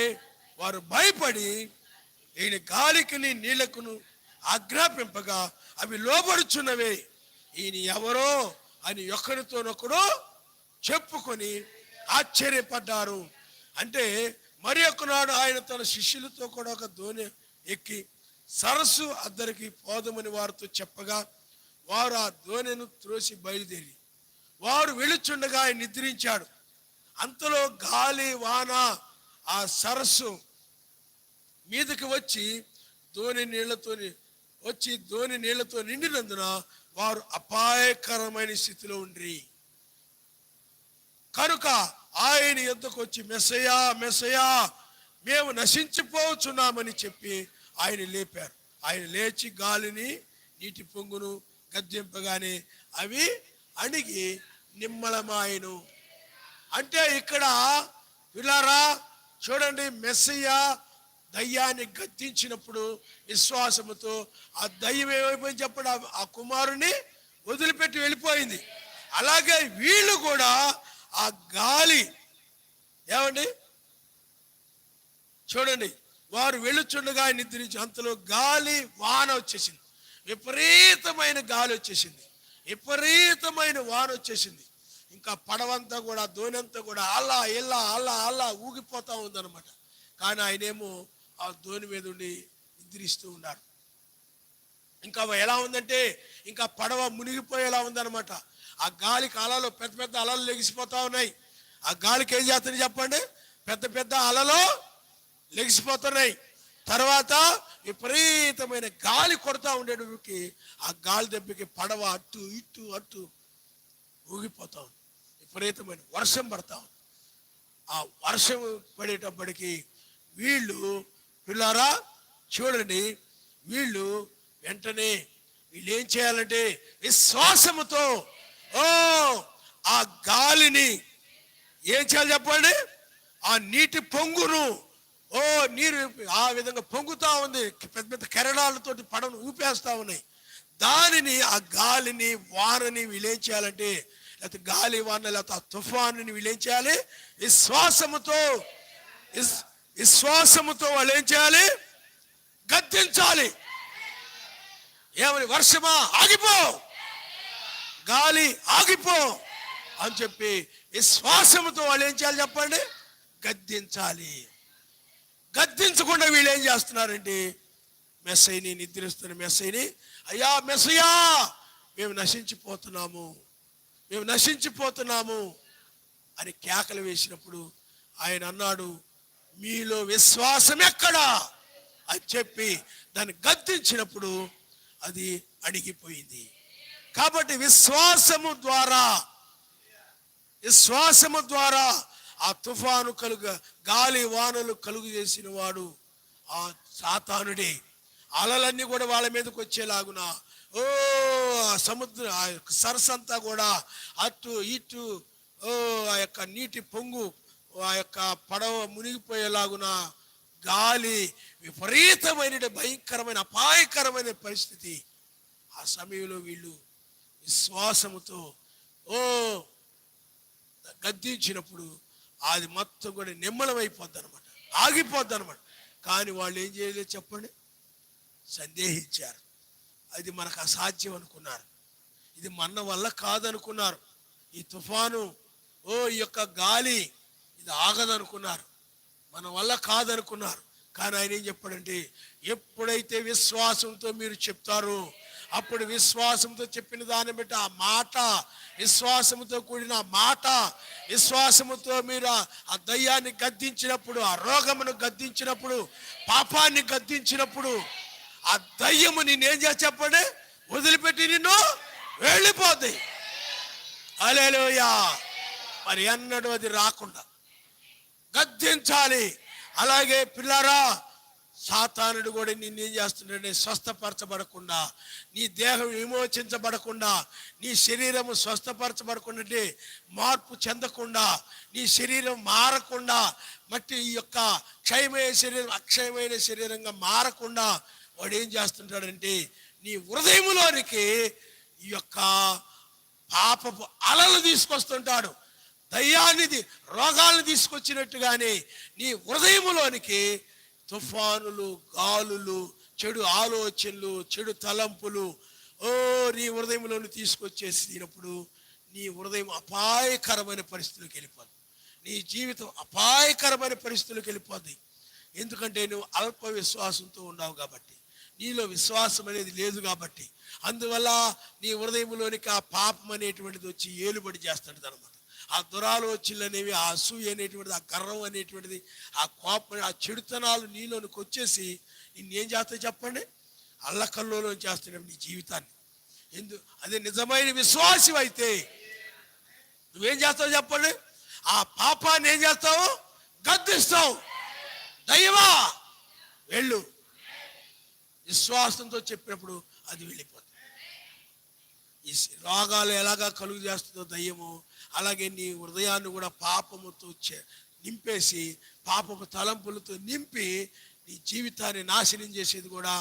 వారు భయపడి ఈయన గాలికిని నీళ్లకును ఆజ్ఞాపింపగా అవి లోబడుచున్నవే, ఈయన ఎవరో అని ఒకరితోనొకడు చెప్పుకొని ఆశ్చర్యపడ్డారు. అంటే మరి ఒకనాడు ఆయన తన శిష్యులతో కూడా ఒక దోణి ఎక్కి సరస్సు అద్దరికి పోదమని వారితో చెప్పగా వారు ఆ దోణిను త్రోసి బయలుదేరి వారు వెళుచుండగా ఆయన నిద్రించాడు. అంతలో గాలి వాన ఆ సరస్సు మీదకి వచ్చి దోణి నీళ్లతో నిండినందున వారు అపాయకరమైన స్థితిలో ఉండ్రి. కనుక ఆయన యొద్దకు వచ్చి మెస్సయ్యా, మెస్సయ్యా, మేము నశించిపోతున్నామని చెప్పి ఆయన లేపారు. ఆయన లేచి గాలిని నీటి పొంగును గద్దింపగానే అవి అణిగి నిమ్మలమాయను. అంటే ఇక్కడ పిల్లారా చూడండి, మెస్సయ్య దయ్యాన్ని గద్దించినప్పుడు విశ్వాసముతో ఆ దయ్యం ఏమైపోయింది చెప్పండి, ఆ కుమారుని వదిలిపెట్టి వెళ్ళిపోయింది. అలాగే వీళ్ళు కూడా ఆ గాలి ఏమండి చూడండి, వారు వెళ్ళుచుండగా నిద్రించి అంతలో గాలి వాన వచ్చేసింది. విపరీతమైన గాలి వచ్చేసింది, విపరీతమైన వాన వచ్చేసింది. ఇంకా పడవంతా కూడా, దోణి కూడా అలా ఇలా అలా అలా ఊగిపోతా ఉందన్నమాట. కానీ ఆయనేమో ఆ దోణి మీద ఉండి నిద్రిస్తూ ఉన్నారు. ఇంకా ఎలా ఉందంటే ఇంకా పడవ మునిగిపోయేలా ఉందన్నమాట. ఆ గాలికి అలలు, పెద్ద పెద్ద అలలు లెగిసిపోతా ఉన్నాయి. ఆ గాలికి ఏం చేస్తుంది చెప్పండి? పెద్ద పెద్ద అలలు లెగిసిపోతున్నాయి. తర్వాత విపరీతమైన గాలి కొడతా ఉండేటికి ఆ గాలి దెబ్బకి పడవ అటు ఇటు అటు ఊగిపోతా ఉంది. విపరీతమైన వర్షం పడతా ఉంది. ఆ వర్షం పడేటప్పటికి వీళ్ళు, పిల్లారా చూడండి, వీళ్ళు వెంటనే వీళ్ళు ఏం చేయాలంటే విశ్వాసముతో ఆ గాలిని ఏం చేయాలి చెప్పండి? ఆ నీటి పొంగును, నీరు ఆ విధంగా పొంగుతా ఉంది. పెద్ద పెద్ద కెరడాలతోటి పడవను ఊపేస్తా ఉన్నాయి. దానిని, ఆ గాలిని, వానని వీళ్ళేం చేయాలంటే, లేకపోతే గాలి వాన లేకపోతే ఆ తుఫానుని వీళ్ళేం చేయాలి? విశ్వాసముతో వాళ్ళు ఏం చేయాలి? గద్దించాలి. ఏమని? వర్షమా ఆగిపో, గాలి ఆగిపో అని చెప్పి విశ్వాసముతో వాళ్ళు ఏం చేయాలి చెప్పండి? గద్దించాలి. గద్దించకుండా వీళ్ళు ఏం చేస్తున్నారంటే, మెస్సయ్యని, నిద్రిస్తున్న మెస్సయ్యని, అయ్యా మెస్సయ్యా మేము నశించిపోతున్నాము, మేము నశించిపోతున్నాము అని కేకలు వేసినప్పుడు ఆయన అన్నాడు, మీలో విశ్వాసం ఎక్కడా అని చెప్పి దాన్ని గద్దించినప్పుడు అది అణిగిపోయింది. కాబట్టి విశ్వాసము ద్వారా ఆ తుఫాను గాలి వానలు కలుగు చేసిన వాడు ఆ సాతానుడే. అలలన్నీ కూడా వాళ్ళ మీదకి వచ్చేలాగున సముద్ర ఆ సరస్సంతా కూడా అటు ఇటు ఆ యొక్క నీటి పొంగు, ఆ యొక్క పడవ మునిగిపోయేలాగున గాలి, విపరీతమైన భయంకరమైన అపాయకరమైన పరిస్థితి. ఆ సమయంలో వీళ్ళు విశ్వాసముతో గద్దించినప్పుడు అది మొత్తం కూడా నిమ్మలమైపోద్ది అనమాట, ఆగిపోద్ది అనమాట. కానీ వాళ్ళు ఏం చేయలేదు చెప్పండి? సందేహించారు. అది మనకు అసాధ్యం అనుకున్నారు, ఇది మన వల్ల కాదనుకున్నారు. ఈ తుఫాను, ఈ యొక్క గాలి ఇది ఆగదనుకున్నారు, మన వల్ల కాదనుకున్నారు. కానీ ఆయన ఏం చెప్పాడంటే, ఎప్పుడైతే విశ్వాసంతో మీరు చెప్తారో అప్పుడు విశ్వాసంతో చెప్పిన దాన్ని బట్టి ఆ మాట, విశ్వాసముతో కూడిన మాట, విశ్వాసముతో మీరు ఆ దయ్యాన్ని గద్దించినప్పుడు, ఆ రోగమును గద్దించినప్పుడు, పాపాన్ని గద్దించినప్పుడు ఆ దయ్యము నేనేం చేసి చెప్పండి? వదిలిపెట్టి నిన్ను వెళ్ళిపోద్ది. హల్లెలూయా. మరి అన్నడు అది రాకుండా గద్దించాలి. అలాగే పిల్లారా, సాతానుడు కూడా నిన్నేం చేస్తున్నాడే? స్వస్థపరచబడకుండా, నీ దేహం విమోచించబడకుండా, నీ శరీరము స్వస్థపరచబడకుండా అంటే మార్పు చెందకుండా, నీ శరీరం మారకుండా, మట్టి ఈ యొక్క క్షయమైన శరీరం అక్షయమైన శరీరంగా మారకుండా వాడు ఏం చేస్తుంటాడంటే, నీ హృదయంలోనికి ఈ యొక్క పాపపు అలలు తీసుకొస్తుంటాడు. దయ్యాన్ని, రోగాలను తీసుకొచ్చినట్టుగానే నీ హృదయంలోనికి తుఫానులు, గాలులు, చెడు ఆలోచనలు, చెడు తలంపులు నీ హృదయంలోని తీసుకొచ్చేసినప్పుడు నీ హృదయం అపాయకరమైన పరిస్థితులకు వెళ్ళిపోద్ది. నీ జీవితం అపాయకరమైన పరిస్థితులకు వెళ్ళిపోద్ది. ఎందుకంటే నువ్వు అల్ప విశ్వాసంతో ఉన్నావు కాబట్టి, నీలో విశ్వాసం అనేది లేదు కాబట్టి. అందువల్ల నీ హృదయంలోనికి ఆ పాపం అనేటువంటిది వచ్చి ఏలుబడి చేస్తాడు అనమాట. ఆ దురాలోచనలు అనేవి, ఆ అసూయ అనేటువంటిది, ఆ గర్వం అనేటువంటిది, ఆ కోపం, ఆ చెడుతనాలు నీలోనికి వచ్చేసి నిన్నేం చేస్తాయి చెప్పండి? అల్లకల్లోలో చేస్తున్నావు నీ జీవితాన్ని. అదే నిజమైన విశ్వాసం అయితే నువ్వేం చేస్తావు చెప్పండి? ఆ పాపాన్ని ఏం చేస్తావు? గద్దిస్తావు. దైవా వెళ్ళు, విశ్వాసంతో చెప్పినప్పుడు అది వెళ్ళిపోతుంది. ఈ రోగాలు ఎలాగా కలుగు చేస్తుందో దయ్యము, అలాగే నీ హృదయాన్ని కూడా పాపముతో నింపేసి, పాపము తలంపులతో నింపి నీ జీవితాన్ని నాశనం చేసేది కూడా.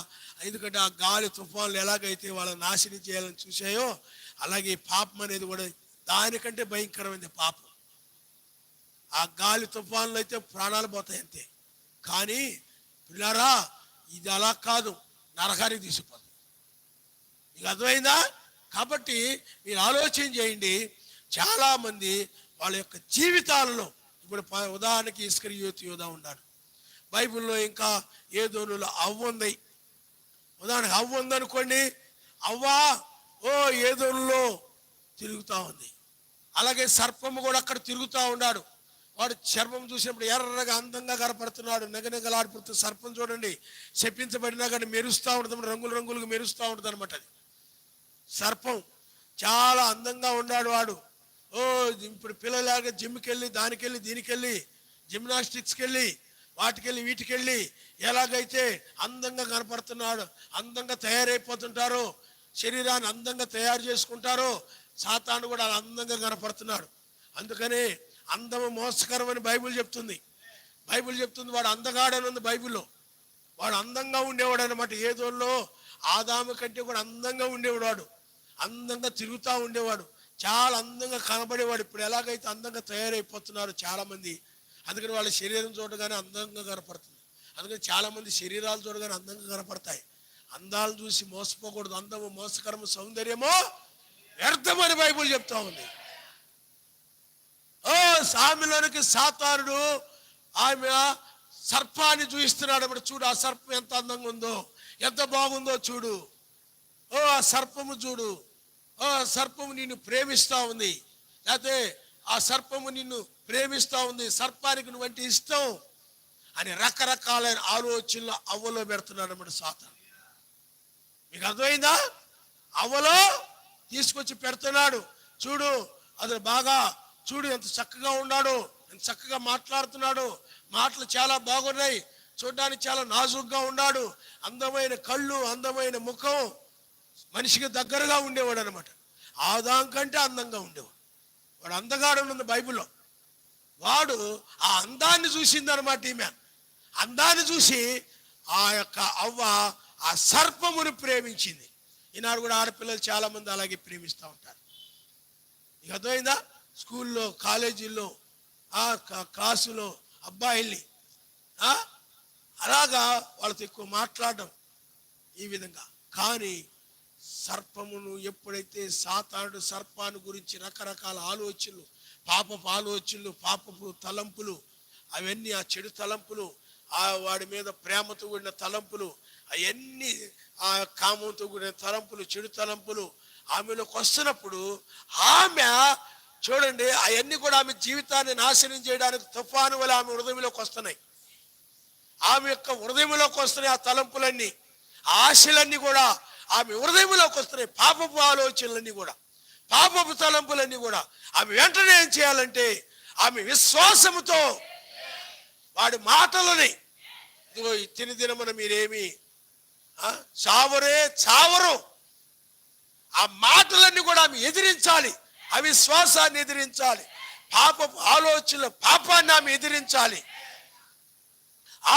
ఎందుకంటే ఆ గాలి తుఫాన్లు ఎలాగైతే వాళ్ళని నాశనం చేయాలని చూసాయో, అలాగే పాపం అనేది కూడా దానికంటే భయంకరమైనది పాపం. ఆ గాలి తుఫాన్లు అయితే ప్రాణాలు పోతాయి అంతే. కానీ పిల్లారా, ఇది అలా కాదు, నరకానికి తీసుకుపోతుంది. ఇక అర్థమైందా? కాబట్టి మీరు ఆలోచన చేయండి. చాలా మంది వాళ్ళ యొక్క జీవితాలలో, ఇప్పుడు ఉదాహరణకి ఇస్కరియోతు యోధ ఉన్నాడు బైబిల్లో. ఇంకా ఏదోనులో అవ్వ ఉంది. ఉదాహరణకు అవ్వ ఉందనుకోండి, అవ్వా ఓ ఏదోనులో తిరుగుతూ ఉంది. అలాగే సర్పము కూడా అక్కడ తిరుగుతూ ఉన్నాడు. వాడు చర్మం చూసినప్పుడు ఎర్రగా అందంగా కనపడుతున్నాడు, నెగనెగలాడిపోతుంది. సర్పం చూడండి, శపించబడినా కానీ మెరుస్తూ ఉంటుంది, రంగులు రంగులుగా మెరుస్తూ ఉంటుంది అనమాట. అది సర్పం చాలా అందంగా ఉన్నాడు వాడు. ఓ ఇప్పుడు పిల్లలాగా జిమ్కి వెళ్ళి దానికెళ్ళి దీనికెళ్ళి జిమ్నాస్టిక్స్కి వెళ్ళి వాటికెళ్ళి వీటికెళ్ళి ఎలాగైతే అందంగా కనపడుతున్నాడు, అందంగా తయారైపోతుంటారో, శరీరాన్ని అందంగా తయారు చేసుకుంటారో, సాతాను కూడా అలా అందంగా కనపడుతున్నాడు. అందుకనే అందము మోసకరం అని బైబిల్ చెప్తుంది. వాడు అందగాడని ఉంది బైబిల్లో. వాడు అందంగా ఉండేవాడు అనమాట. ఏదోల్లో ఆదాము కంటే కూడా అందంగా ఉండేవాడు. అందంగా తిరుగుతూ ఉండేవాడు, చాలా అందంగా కనబడేవాడు. ఇప్పుడు ఎలాగైతే అందంగా తయారైపోతున్నారు చాలా మంది, అందుకని వాళ్ళ శరీరం చూడగానే అందంగా కనపడుతుంది. అందుకని చాలా మంది శరీరాలు చూడగానే అందంగా కనపడతాయి. అందాలు చూసి మోసపోకూడదు. అందము మోసకరము, సౌందర్యమో వ్యర్థమని బైబిల్ చెప్తా ఉంది. ఓ సామెలోనికి సాతానుడు ఆమె సర్పాన్ని చూపిస్తున్నాడు. అప్పుడు చూడు, ఆ సర్పం ఎంత అందంగా ఉందో, ఎంత బాగుందో చూడు. ఓ ఆ సర్పము చూడు, ఓ సర్పము నిన్ను ప్రేమిస్తూ ఉంది, లేకపోతే ఆ సర్పము నిన్ను ప్రేమిస్తూ ఉంది, సర్పానికి నువ్వంటే ఇష్టం అని రకరకాలైన ఆలోచనలు అవ్వలో పెడుతున్నాడు అన్నమాట సాతాను. మీకు అర్థమైందా? అవ్వలో తీసుకొచ్చి పెడుతున్నాడు. చూడు అది బాగా చూడు, ఎంత చక్కగా ఉన్నాడు, ఎంత చక్కగా మాట్లాడుతున్నాడు, మాటలు చాలా బాగున్నాయి, చూడడానికి చాలా నాజుగ్గా ఉన్నాడు, అందమైన కళ్ళు, అందమైన ముఖం, మనిషికి దగ్గరగా ఉండేవాడు అనమాట. ఆదాం కంటే అందంగా ఉండేవాడు. వాడు అందగాడు ఉంది బైబిల్లో. వాడు ఆ అందాన్ని చూసిందనమాట. ఈమె అందాన్ని చూసి ఆ యొక్క అవ్వ ఆ సర్పమును ప్రేమించింది. ఈనాడు కూడా ఆడపిల్లలు చాలా మంది అలాగే ప్రేమిస్తూ ఉంటారు. ఇక అర్థమైందా? స్కూల్లో, కాలేజీల్లో, క్లాసులో అబ్బాయిల్ని అలాగా వాళ్ళతో ఎక్కువ మాట్లాడడం ఈ విధంగా. కానీ సర్పమును ఎప్పుడైతే సాతానుడు సర్పాన్ని గురించి రకరకాల ఆలోచనలు, పాపపు ఆలోచనలు, పాపపు తలంపులు, అవన్నీ ఆ చెడు తలంపులు, ఆ వాడి మీద ప్రేమతో కూడిన తలంపులు, అవన్నీ ఆ కామంతో కూడిన తలంపులు, చెడు తలంపులు ఆమెలోకి వస్తున్నప్పుడు ఆమె చూడండి, అవన్నీ కూడా ఆమె జీవితాన్ని నాశనం చేయడానికి తుఫాను వల్ల ఆమె హృదయంలోకి వస్తున్నాయి. ఆమె యొక్క హృదయంలోకి వస్తున్నాయి ఆ తలంపులన్నీ, ఆశలన్నీ కూడా ఆమె హృదయంలోకి వస్తున్నాయి. పాపపు ఆలోచనలన్నీ కూడా, పాపపు తలంపులన్నీ కూడా ఆమె వెంటనే ఏం చేయాలంటే ఆమె విశ్వాసముతో వాడి మాటలని, ఇదిగో తిని దినమున మీరేమి చావరే చావరు, ఆ మాటలన్నీ కూడా ఆమె ఎదిరించాలి, అవిశ్వాసాన్ని ఎదిరించాలి, పాపపు ఆలోచనలు, పాపాన్ని ఆమె ఎదిరించాలి.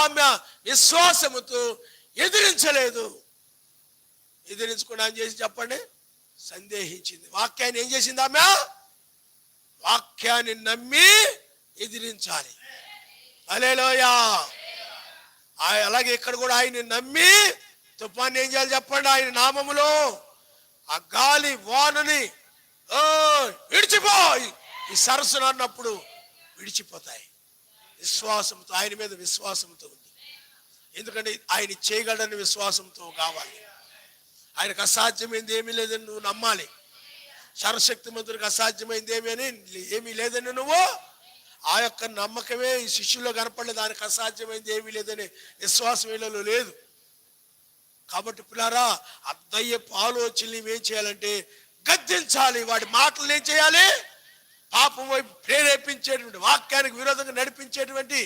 ఆమె విశ్వాసముతో ఎదిరించలేదు. ఎదిరించకుండా ఏం చేసి చెప్పండి? సందేహించింది. వాక్యాన్ని ఏం చేసింది ఆమె? వాక్యాన్ని నమ్మి ఎదిరించాలి. హల్లెలూయా. అలాగే ఇక్కడ కూడా ఆయన్ని నమ్మి తుఫాన్ని ఏం చేయాలి చెప్పండి? ఆయన నామములో ఆ గాలి వానని విడిచిపో, ఈ సరస్సును అన్నప్పుడు విడిచిపోతాయి. విశ్వాసంతో, ఆయన మీద విశ్వాసంతో ఉంది. ఎందుకంటే ఆయన చేయగలడని విశ్వాసంతో కావాలి. ఆయనకు అసాధ్యమైంది ఏమీ లేదని నువ్వు నమ్మాలి. సర్వశక్తిమంతుడికి అసాధ్యమైంది ఏమీ లేదని నువ్వు ఆ యొక్క నమ్మకమే ఈ శిష్యుల్లో కనపడలేదు. దానికి అసాధ్యమైంది ఏమీ లేదని విశ్వాసం వీళ్ళలో లేదు. కాబట్టి పిల్లారా, అద్దయ్యపు ఆలోచనలు ఏం చేయాలంటే గద్దించాలి. వాడి మాటలు ఏం చేయాలి? పాపం వైపు ప్రేరేపించేటువంటి, వాక్యానికి విరోధంగా నడిపించేటువంటి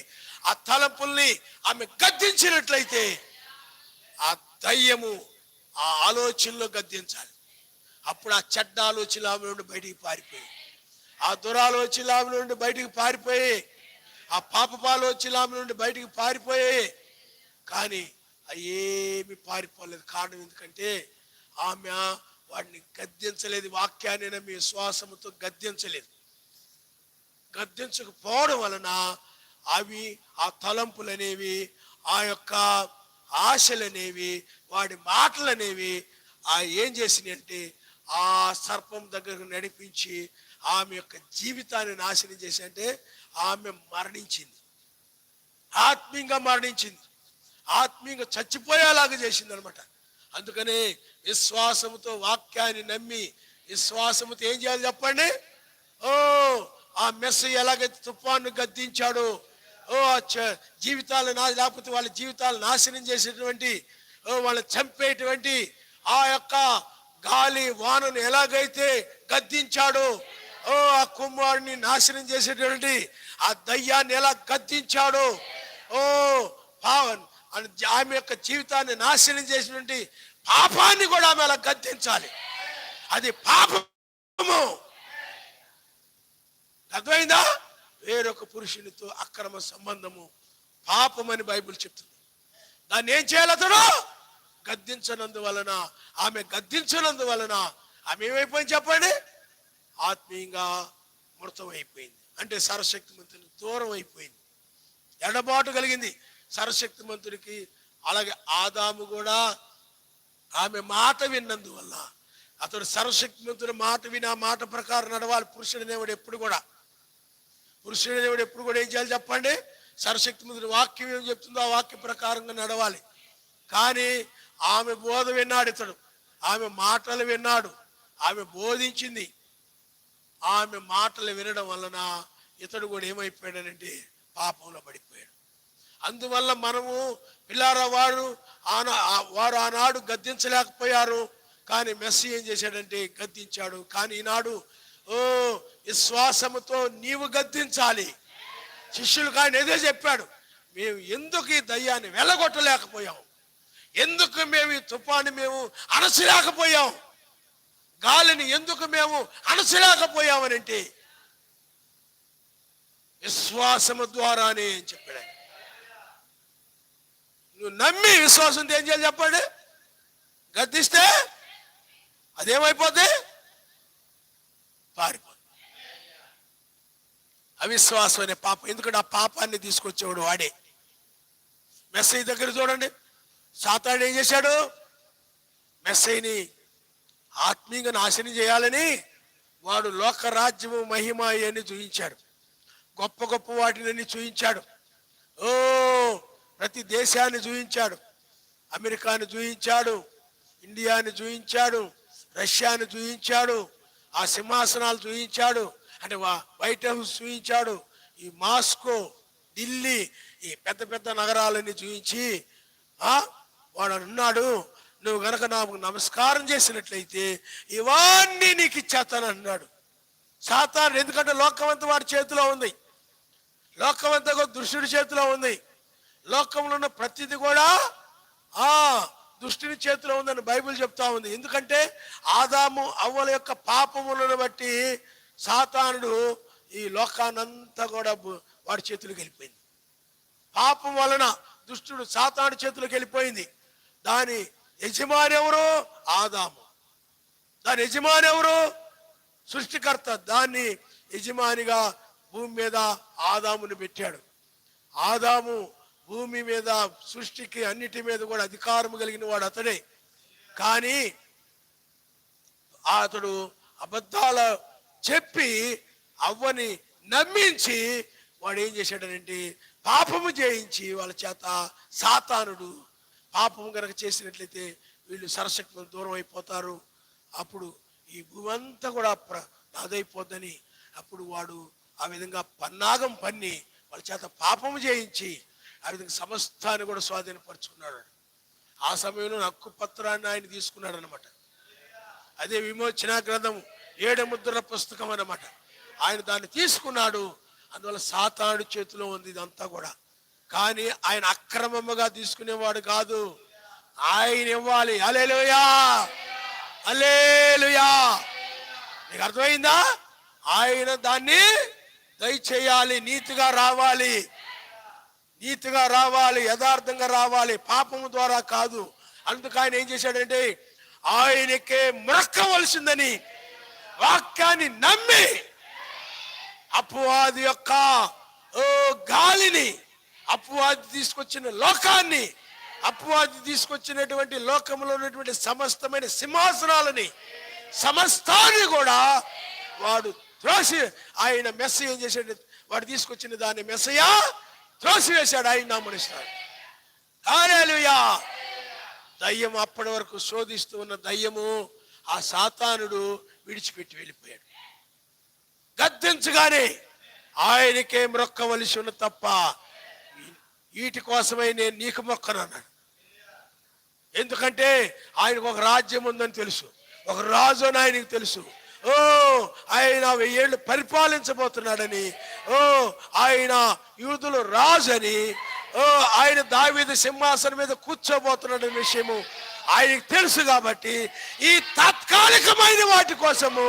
ఆ తలంపుల్ని ఆమె గద్దించినట్లయితే ఆ దయ్యము ఆ ఆలోచనలో గద్దించాలి. అప్పుడు ఆ చెడ్డ ఆలోచనలు ఆమె నుండి బయటికి పారిపోయి, ఆ దురాలోచనలు ఆమె నుండి బయటికి పారిపోయి, ఆ పాపపు ఆలోచనలు ఆమె నుండి బయటికి పారిపోయి. కానీ అయ్యేమి పారిపోలేదు. కారణం ఎందుకంటే ఆమె వాడిని గద్దించలేదు. వాక్యాన్ని నమ్మి విశ్వాసముతో గద్దించలేదు. గద్దించకపోవడం వలన అవి ఆ తలంపులనేవి, ఆ యొక్క ఆశలనేవి, వాడి మాటలనేవి ఏం చేసింది అంటే ఆ సర్పం దగ్గరకు నడిపించి ఆమె యొక్క జీవితాన్ని నాశనం చేసి, అంటే ఆమె మరణించింది, ఆత్మీయంగా మరణించింది, ఆత్మీయంగా చచ్చిపోయేలాగా చేసింది అనమాట. అందుకనే విశ్వాసముతో వాక్యాన్ని నమ్మి విశ్వాసముతో ఏం చేయాలి చెప్పండి? ఆ మెస్సయ్య ఎలాగైతే తుఫాను గద్దించాడో, జీవితాలు లేకపోతే వాళ్ళ జీవితాలు నాశనం చేసేటువంటి, వాళ్ళని చంపేటువంటి ఆ యొక్క గాలి వానను ఎలాగైతే గద్దించాడో, ఆ కుమారుని నాశనం చేసేటువంటి ఆ దయ్యాన్ని ఎలా గద్దించాడో, ఆమె యొక్క జీవితాన్ని నాశనం చేసినటువంటి పాపాన్ని కూడా ఆమె అలా గద్దించాలి. అది పాపము. అర్థమైందా? వేరొక పురుషునితో అక్రమ సంబంధము పాపమని బైబిల్ చెప్తుంది. దాన్ని ఏం చేయాలి? అతడు గద్దించనందువలన, ఆమె గద్దించనందువలన ఆమె ఏమైపోయింది చెప్పండి? ఆత్మీయంగా మృతమైపోయింది. అంటే సర్వశక్తిమంతునికి దూరం అయిపోయింది, ఎడబాటు కలిగింది సర్వశక్తిమంతుడికి. అలాగే ఆదాము కూడా ఆమె మాట విన్నందువల్ల, అతడు సర్వశక్తిమంతుడి మాట విని ఆ మాట ప్రకారం నడవాలి. పురుషుడి దేవుడు ఎప్పుడు కూడా ఏం చేయాలి చెప్పండి? సర్వశక్తిమంతుడి వాక్యం ఏం చెప్తుందో ఆ వాక్య ప్రకారంగా నడవాలి. కానీ ఆమె బోధ విన్నాడు ఇతడు, ఆమె మాటలు విన్నాడు, ఆమె బోధించింది. ఆమె మాటలు వినడం వలన ఇతడు కూడా ఏమైపోయాడనంటే పాపంలో పడిపోయాడు. అందువల్ల మనము పిల్లారా, వారు ఆనాడు గద్దించలేకపోయారు, కానీ మెస్సీ ఏం చేశాడంటే గద్దించాడు. కానీ ఈనాడు విశ్వాసముతో నీవు గద్దించాలి. శిష్యులు కానీ ఏదో చెప్పాడు, మేము ఎందుకు ఈ దయ్యాన్ని వెళ్ళగొట్టలేకపోయాం, ఎందుకు మేము ఈ తుఫాను మేము అణచలేకపోయాం, గాలిని ఎందుకు మేము అణచలేకపోయామని అంటే విశ్వాసము ద్వారానే అని చెప్పాడు. నువ్వు నమ్మి విశ్వాసంతో ఏం చేయాలి చెప్పండి? గద్దిస్తే అదేమైపోద్ది? పారిపోద్ది. అవిశ్వాసం అనే పాపం. ఎందుకంటే ఆ పాపాన్ని తీసుకొచ్చేవాడు వాడే. మెస్సయ్య దగ్గర చూడండి, సాతాను ఏం చేశాడు? మెస్సయ్యని ఆత్మీయంగా నాశనం చేయాలని వాడు లోకరాజ్యము మహిమ అని చూయించాడు, గొప్ప గొప్ప వాటిని చూయించాడు. ప్రతి దేశాన్ని చూయించాడు, అమెరికాని చూయించాడు, ఇండియాని చూయించాడు, రష్యాని చూయించాడు, ఆ సింహాసనాలు చూయించాడు, అంటే వైట్ హౌస్ చూయించాడు, ఈ మాస్కో, ఢిల్లీ, ఈ పెద్ద పెద్ద నగరాలని చూయించి వాడు అన్నాడు, నువ్వు గనక నాకు నమస్కారం చేసినట్లయితే ఇవన్నీ నీకు ఇచ్చేస్తాను అన్నాడు సాతాను. ఎందుకంటే లోకమంతా వాడి చేతిలో ఉంది, లోకమంతా దుష్టుడి చేతిలో ఉంది, లోకంలో ఉన్న ప్రతిది కూడా దుష్టుని చేతిలో ఉందని బైబిల్ చెప్తా ఉంది. ఎందుకంటే ఆదాము అవ్వల యొక్క పాపములను బట్టి సాతానుడు ఈ లోకానంతా కూడా వాడి చేతులకు వెళ్ళిపోయింది. పాపం వలన దుష్టుడు సాతాను చేతులకు వెళ్ళిపోయింది. దాని యజమాని ఎవరు? ఆదాము. దాని యజమాని ఎవరు? సృష్టికర్త. దాన్ని యజమానిగా భూమి మీద ఆదాముని పెట్టాడు. ఆదాము భూమి మీద సృష్టికి అన్నిటి మీద కూడా అధికారం కలిగిన వాడు అతడే. కానీ అతడు అబద్ధాలు చెప్పి అవ్వని నమ్మించి వాడు ఏం చేశాడనంటే పాపము చేయించి వాళ్ళ చేత సాతానుడు పాపము కనుక చేసినట్లయితే వీళ్ళు సరశక్తి దూరం అయిపోతారు, అప్పుడు ఈ భూమి అంతా కూడా నాదైపోద్దని అప్పుడు వాడు ఆ విధంగా పన్నాగం పన్ని వాళ్ళ చేత పాపము చేయించి ఆ విధంగా సమస్తాన్ని కూడా స్వాధీనపరుచుకున్నాడు. ఆ సమయంలో హక్కు పత్రాన్ని ఆయన తీసుకున్నాడు అనమాట. అదే విమోచన గ్రంథం 7 ముద్రల పుస్తకం అన్నమాట. ఆయన దాన్ని తీసుకున్నాడు. అందువల్ల సాతానుడి చేతిలో ఉంది ఇదంతా కూడా. కానీ ఆయన అక్రమముగా తీసుకునేవాడు కాదు, ఆయన ఇవ్వాలి. హల్లెలూయా, హల్లెలూయా. నీకు అర్థమైందా? ఆయన దాన్ని దయచేయాలి, నీతిగా రావాలి, నీతిగా రావాలి, యథార్థంగా రావాలి, పాపము ద్వారా కాదు. అందుకు ఆయన ఏం చేశాడంటే ఆయనకే మొక్కవలసిందని వాక్యాన్ని నమ్మి అపవాది యొక్క గాలిని, అపవాది తీసుకొచ్చిన లోకాన్ని అపవాది తీసుకొచ్చినటువంటి లోకంలో ఉన్నటువంటి సమస్తమైన సింహాసనాలని సమస్తాన్ని కూడా వాడు త్రోసి, ఆయన మెస్సయ్య ఏం చేశాడు, వాడు తీసుకొచ్చిన దాన్ని మెస్సయ్య త్రోసివేశాడు, ఆయన నామనిస్తాడు. హల్లెలూయా. దయ్యం అప్పటి వరకు శోధిస్తూ ఉన్న దయ్యము ఆ సాతానుడు విడిచిపెట్టి వెళ్ళిపోయాడు. గద్దించగానే ఆయనకే మొక్కవలసి ఉన్న తప్ప వీటి కోసమై నేను నీకు మొక్కను అన్నాడు. ఎందుకంటే ఆయనకు ఒక రాజ్యం ఉందని తెలుసు, ఒక రాజు అని ఆయనకు తెలుసు. ఆయన 1000 ఏళ్ళు పరిపాలించబోతున్నాడని, ఆయన యూదులు రాజు అని, ఆయన దావీదు సింహాసనం మీద కూర్చోబోతున్నాడనే విషయము ఆయనకు తెలుసు. కాబట్టి ఈ తాత్కాలికమైన వాటి కోసము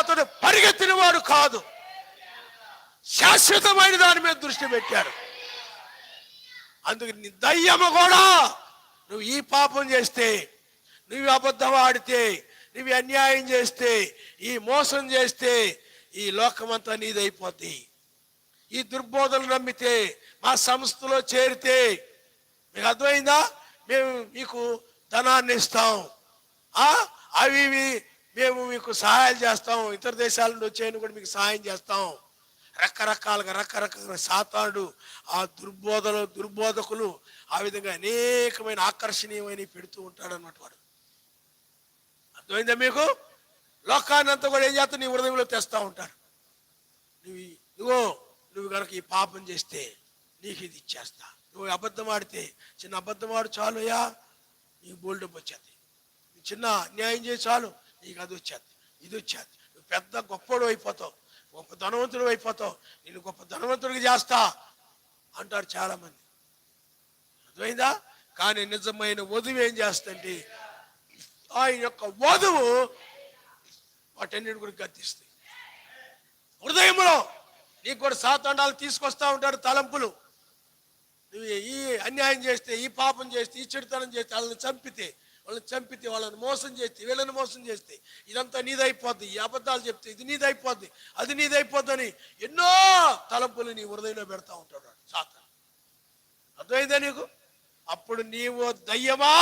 అతడు పరిగెత్తిన వాడు కాదు, శాశ్వతమైన దాని మీద దృష్టి పెట్టాడు. అందుకు నీ దయ్యము కూడా నువ్వు ఈ పాపం చేస్తే, నువ్వు అబద్ధం ఆడితే, నువ్వు అన్యాయం చేస్తే, ఈ మోసం చేస్తే ఈ లోకమంతా నీదైపోద్ది. ఈ దుర్బోధలు నమ్మితే, మా సంస్థలో చేరితే, మీకు అర్థమైందా, మేము మీకు ధనాన్ని ఇస్తాం, అవి మేము మీకు సహాయాలు చేస్తాం, ఇతర దేశాల నుండి వచ్చేయని కూడా మీకు సహాయం చేస్తాం. రకరకాల సాతానుడు ఆ దుర్బోధకులు ఆ విధంగా అనేకమైన ఆకర్షణీయమైన పెడుతూ ఉంటాడు అన్నమాట. వాడు అర్థమైందా మీకు? లోకాన్ని అంతా కూడా ఏం చేస్తా, నీ హృదయంలో తెస్తా ఉంటాడు. నువ్వు కనుక ఈ పాపం చేస్తే నీకు ఇది ఇచ్చేస్తా, నువ్వు అబద్ధం ఆడితే, చిన్న అబద్ధం ఆడు చాలు అయ్యా నీకు బోల్డ్ డబ్బు వచ్చేది, చిన్న అన్యాయం చేసి చాలు నీకు అది వచ్చేది, ఇది వచ్చేది, నువ్వు పెద్ద గొప్పడు అయిపోతావు, గొప్ప ధనవంతుడు అయిపోతావు, నేను గొప్ప ధనవంతుడికి చేస్తా అంటారు చాలా మంది. అర్థమైందా? కానీ నిజమైన వధువు ఏం చేస్తుంటే ఆయన యొక్క వధువు వాటన్నిటి గురించి గద్దిస్తాయి. హృదయంలో నీకు కూడా సాతాండాలు తీసుకొస్తా ఉంటాడు తలంపులు. నువ్వు ఈ అన్యాయం చేస్తే, ఈ పాపం చేస్తే, ఈ చెడుతనం చేస్తే, వాళ్ళని చంపితే, వాళ్ళని మోసం చేస్తే, వీళ్ళని మోసం చేస్తే ఇదంతా నీదైపోద్ది, ఈ అబద్ధాలు చెప్తే ఇది నీదైపోద్ది, అది నీదైపోద్ది అని ఎన్నో తలంపులు నీ హృదయంలో పెడతా ఉంటాడు సాతాను. అర్థమైందా నీకు? అప్పుడు నీవు దయ్యమా,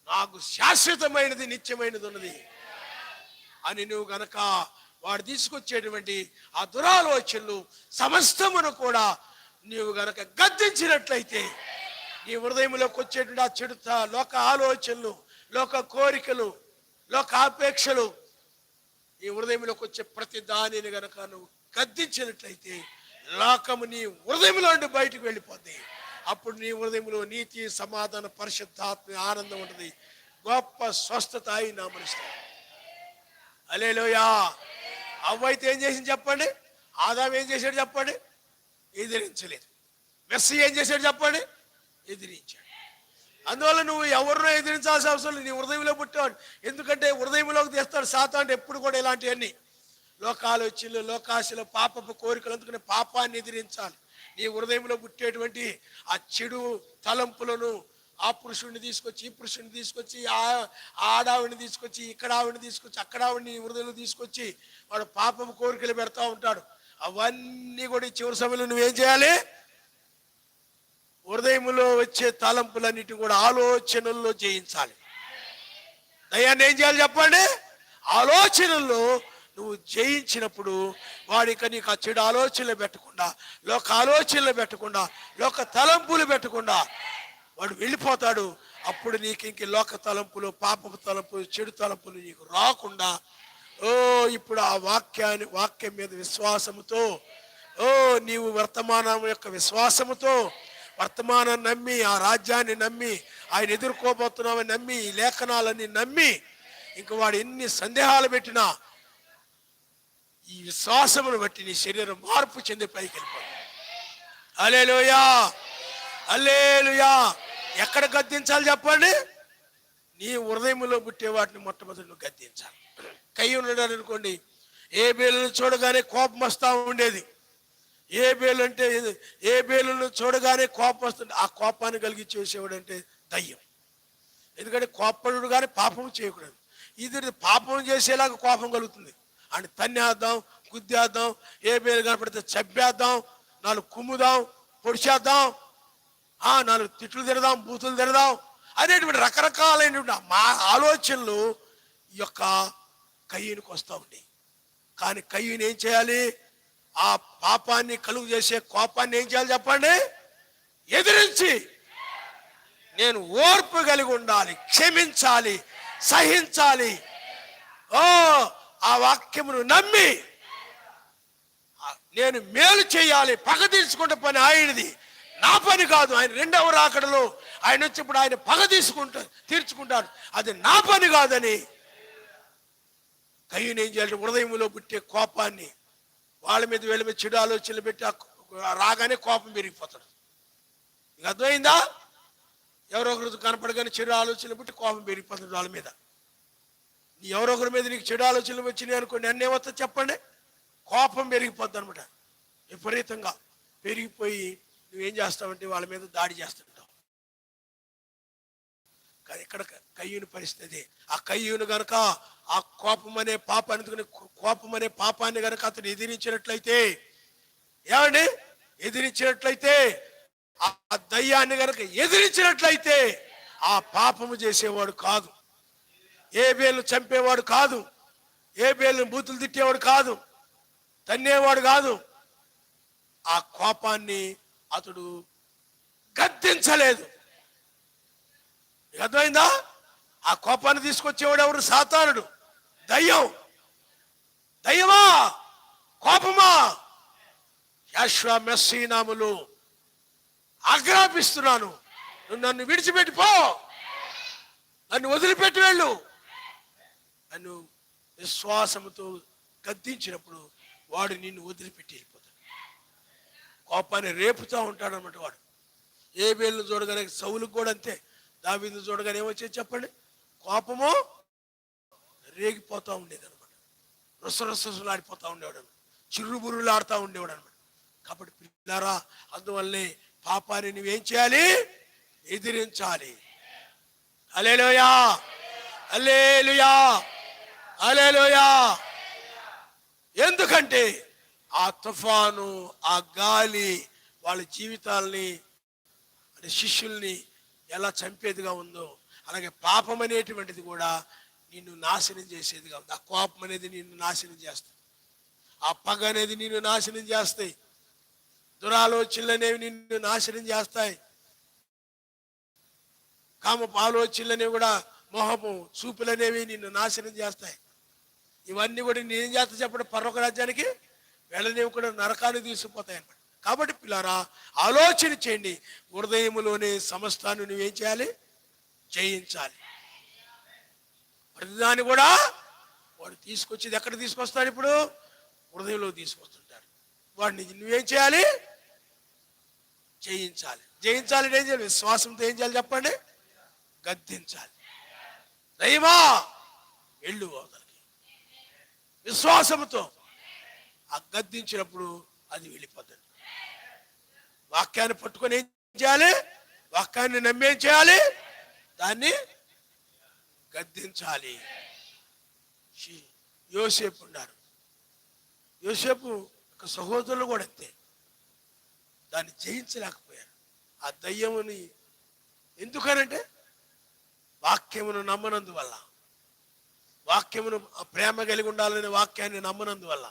నాకు శాశ్వతమైనది నిత్యమైనది ఉన్నది అని నువ్వు గనక వాడు తీసుకొచ్చేటువంటి ఆ దురాలోచనలు సమస్తమును కూడా నీవు గనక గద్దించినట్లయితే, నీ హృదయంలోకి వచ్చేటువంటి ఆ చెడు లోక ఆలోచనలు, లోక కోరికలు, లోక ఆపేక్షలు, నీ హృదయంలోకి వచ్చే ప్రతి దానిని గనక నువ్వు గద్దించినట్లయితే లోకము నీ హృదయంలో నుండి బయటకు వెళ్ళిపోద్ది. అప్పుడు నీ హృదయంలో నీతి, సమాధాన, పరిశుద్ధాత్మ, ఆనందం ఉంటుంది, గొప్ప స్వస్థత అయి నామనిస్తాడు. హల్లెలూయా. అవ్వైతే ఏం చేసింది చెప్పండి? ఆదాము ఏం చేశాడు చెప్పండి? ఎదిరించలేదు. మెస్సీ ఏం చేశాడు చెప్పండి? ఎదిరించాడు. అందువల్ల నువ్వు ఎవరినో ఎదిరించాల్సిన అవసరం లేదు, నీ హృదయంలో పుట్టేవాడు. ఎందుకంటే హృదయంలోకి తెస్తాడు సాతాను ఎప్పుడు కూడా ఇలాంటివన్నీ, లోకాలోచనలు, లోకాశలు, పాపపు కోరికలు. అందుకని పాపాన్ని ఎదిరించాలి. నీ హృదయంలో పుట్టేటువంటి ఆ చెడు తలంపులను, ఆ పురుషుడిని తీసుకొచ్చి, ఈ పురుషుడిని తీసుకొచ్చి, ఆడావిడిని తీసుకొచ్చి, ఇక్కడ ఆవిడిని తీసుకొచ్చి, అక్కడ ఆవిడిని హృదయంలో తీసుకొచ్చి వాడు పాపపు కోరికలు పెడతా ఉంటాడు. అవన్నీ కూడా చివరి సమయంలో నువ్వేం చేయాలి? హృదయంలో వచ్చే తలంపులన్నిటి కూడా ఆలోచనల్లో జయించాలి. దయ్యాన్ని ఏం చేయాలి చెప్పండి? ఆలోచనల్లో నువ్వు జయించినప్పుడు వాడిక నీకు ఆ చెడు ఆలోచనలు పెట్టకుండా, లోక ఆలోచనలు పెట్టకుండా, లోక తలంపులు పెట్టకుండా వాడు వెళ్ళిపోతాడు. అప్పుడు నీకు ఇంక లోక తలంపులు, పాపపు తలంపులు, చెడు తలంపులు నీకు రాకుండా ఇప్పుడు ఆ వాక్యం మీద విశ్వాసముతో, నీవు వర్తమానం యొక్క విశ్వాసముతో, వర్తమానాన్ని నమ్మి, ఆ రాజ్యాన్ని నమ్మి, ఆయన ఎదుర్కోబోతున్నామని నమ్మి, ఈ లేఖనాలన్నీ నమ్మి, ఇంక వాడు ఎన్ని సందేహాలు పెట్టినా ఈ విశ్వాసమును బట్టి నీ శరీరం మార్పు చెంది పైకి వెళ్ళిపోతుంది. హల్లెలూయా, హల్లెలూయా. ఎక్కడ గద్దించాలి చెప్పండి? నీ హృదయంలో పుట్టే వాటిని మొట్టమొదటి నువ్వు గద్దించాలి. కయ్యూను ఉన్నాడు అనుకోండి, ఏబేలును చూడగానే కోపం వస్తూ ఉండేది. ఏబేలును చూడగానే కోపం వస్తుంది. ఆ కోపాన్ని కలిగించేసేవాడు అంటే దయ్యం. ఎందుకంటే కోపడు కానీ పాపం చేయకూడదు. ఇది పాపం చేసేలాగా కోపం కలుగుతుంది. అని తన్నేద్దాం, గుద్దేద్దాం, ఏబేలు కనపడితే చంపేద్దాం, 4 కుమ్ముదాం, పొడిచేద్దాం, నాలుగు తిట్లు తిడదాం, బూతులు తిడదాం అనేటువంటి రకరకాలైనటువంటి మా ఆలోచనలు ఈ యొక్క కయ్యూనికి వస్తూ ఉంటాయి. కానీ కయ్యూని ఏం చేయాలి? ఆ పాపాన్ని కలుగు చేసే కోపాన్ని ఏం చేయాలి చెప్పండి? ఎదిరించి నేను ఓర్పు కలిగి ఉండాలి, క్షమించాలి, సహించాలి. ఆ వాక్యమును నమ్మి నేను మేలు చేయాలి. పగ తీర్చుకుంటే పని ఆయనది, నా పని కాదు. ఆయన రెండవ రాకడలో ఆయన వచ్చినప్పుడు ఆయన పగ తీర్చుకుంటాడు, అది నా పని కాదని కయ్యూని ఏం చేయాలి? హృదయంలో పుట్టే కోపాన్ని వాళ్ళ మీద వీళ్ళ మీద చెడు ఆలోచనలు పెట్టి రాగానే కోపం పెరిగిపోతాడు. ఇక అర్థమైందా? ఎవరో ఒకరు కనపడగానే చెడు ఆలోచనలు పెట్టి కోపం పెరిగిపోతుంది వాళ్ళ మీద. ఎవరో ఒకరి మీద నీకు చెడు ఆలోచనలు వచ్చినాయి అనుకోండి, అన్నేమవుతుంది చెప్పండి? కోపం పెరిగిపోద్ది అనమాట. విపరీతంగా పెరిగిపోయి నువ్వేం చేస్తావంటే వాళ్ళ మీద దాడి చేస్తుంటావు. కానీ ఇక్కడ కయ్యూని పరిస్థితి, ఆ కయ్యూను గనక ఆ కోపం అనే పాపాన్ని గనక అతను ఎదిరించినట్లయితే, ఏమండి ఎదిరించినట్లయితే, ఆ దయ్యాన్ని గనక ఎదిరించినట్లయితే ఆ పాపము చేసేవాడు కాదు, ఏబేలును చంపేవాడు కాదు, ఏబేలును బూతులు తిట్టేవాడు కాదు, తన్నేవాడు కాదు. ఆ కోపాన్ని అతడు గద్దించలేదు. అర్థమైందా? ఆ కోపాన్ని తీసుకొచ్చేవాడు ఎవరు? సాతానుడు, దయ్యమా, కోపమా, యెహోవా మెస్సీ నామములో ఆజ్ఞాపిస్తున్నాను, నువ్వు నన్ను విడిచిపెట్టిపో, నన్ను వదిలిపెట్టి వెళ్ళు. నన్ను విశ్వాసముతో గద్దించినప్పుడు వాడు నిన్ను వదిలిపెట్టి వెళ్ళిపోతాడు. కోపాన్ని రేపుతూ ఉంటాడు అన్నమాట వాడు. ఏబేలును చూడగానే సౌలుకు కూడా అంతే, దావీదును చూడగానే ఏమొచ్చేది చెప్పండి? కోపము రేగిపోతూ ఉండేది అనమాట. రుసరుసలాడిపోతూ ఉండేవాడు, చిర్రుబుర్రులు ఆడుతూ ఉండేవాడు అనమాట. కాబట్టి పిల్లారా, అందువల్లనే పాపాన్ని నువ్వేం చేయాలి? ఎదిరించాలి. హల్లెలూయా, హల్లెలూయా, హల్లెలూయా. ఎందుకంటే ఆ తుఫాను, ఆ గాలి వాళ్ళ జీవితాలని, శిష్యుల్ని ఎలా చంపేదిగా ఉందో, అలాగే పాపం అనేటువంటిది కూడా నిన్ను నాశనం చేసేదిగా ఉంది. ఆ కోపం అనేది నిన్ను నాశనం చేస్తుంది, ఆ పగ అనేది నిన్ను నాశనం చేస్తాయి, దురాలోచనలు అనేవి నిన్ను నాశనం చేస్తాయి, కామపు ఆలోచనలు అనేవి కూడా, మోహము చూపులు అనేవి నిన్ను నాశనం చేస్తాయి. ఇవన్నీ కూడా నేనేం చేస్తా చెప్పండి? పరలోక రాజ్యానికి వెళ్ళనేవి కూడా నరకాన్ని తీసుకుపోతాయి అన్నమాట. కాబట్టి పిల్లారా, ఆలోచన చేయండి. హృదయములోనే సమస్తాన్ని నువ్వేం చేయాలి? జయించాలి. ప్రతిదాన్ని కూడా వాడు తీసుకొచ్చేది ఎక్కడ తీసుకొస్తాడు? ఇప్పుడు హృదయంలో తీసుకొస్తుంటాడు. వాడిని నువ్వేం చేయాలి? జయించాలి. జయించాలి ఏం చేయాలి? విశ్వాసంతో ఏం చేయాలి చెప్పండి? గద్దించాలి. దైవా వెళ్ళు అవతలకి, విశ్వాసంతో ఆ గద్దించినప్పుడు అది వెళ్ళిపోతుంది. వాక్యాన్ని పట్టుకొని ఏం చేయాలి? వాక్యాన్ని నమ్మి ఏం చేయాలి? దాన్ని గద్దించాలి. యోసేపు ఉన్నారు, యోసేపు ఒక సహోదరులు కూడా అంతే, దాన్ని జయించలేకపోయారు. ఆ దయ్యముని ఎందుకనంటే వాక్యమును నమ్మనందువల్ల, వాక్యమును ప్రేమ కలిగి ఉండాలనే వాక్యాన్ని నమ్మనందువల్ల,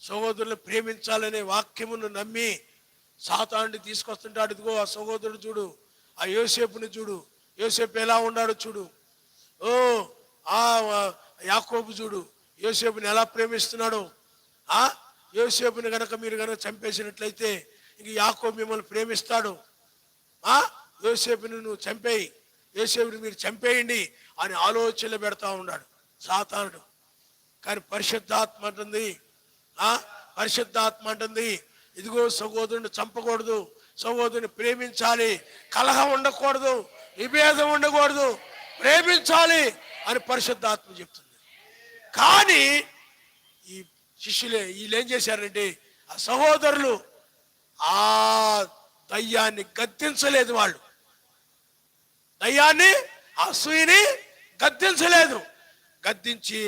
సహోదరులను ప్రేమించాలనే వాక్యమును నమ్మి సాతానుని తీసుకొస్తుంటాడు. ఇదిగో ఆ సహోదరుడు చూడు, ఆ యోసేపుని చూడు, యోసేపు ఎలా ఉన్నాడో చూడు, ఆ యాకోబు చూడు యోసేపుని ఎలా ప్రేమిస్తున్నాడు. యోసేపుని కనుక మీరు కనుక చంపేసినట్లయితే ఇంక యాకోబు మిమ్మల్ని ప్రేమిస్తాడు. యోసేపుని నువ్వు చంపేయి, యోసేపుని మీరు చంపేయండి అని ఆలోచనలు పెడతా ఉన్నాడు సాతానుడు. కానీ పరిశుద్ధాత్మ అంటుంది, పరిశుద్ధాత్మ అంటుంది, ఇదిగో సహోదరుని చంపకూడదు, సహోదరుని ప్రేమించాలి, కలహం ఉండకూడదు, విభేదం ఉండకూడదు, ప్రేమించాలి అని పరిశుద్ధాత్మ చెప్తుంది. కానీ ఈ శిష్యులే వీళ్ళు ఏం చేశారంటే, ఆ సహోదరులు ఆ దయ్యాన్ని గద్దించలేదు. వాళ్ళు దయ్యాన్ని, అసూయని గద్దించలేదు. గద్దించి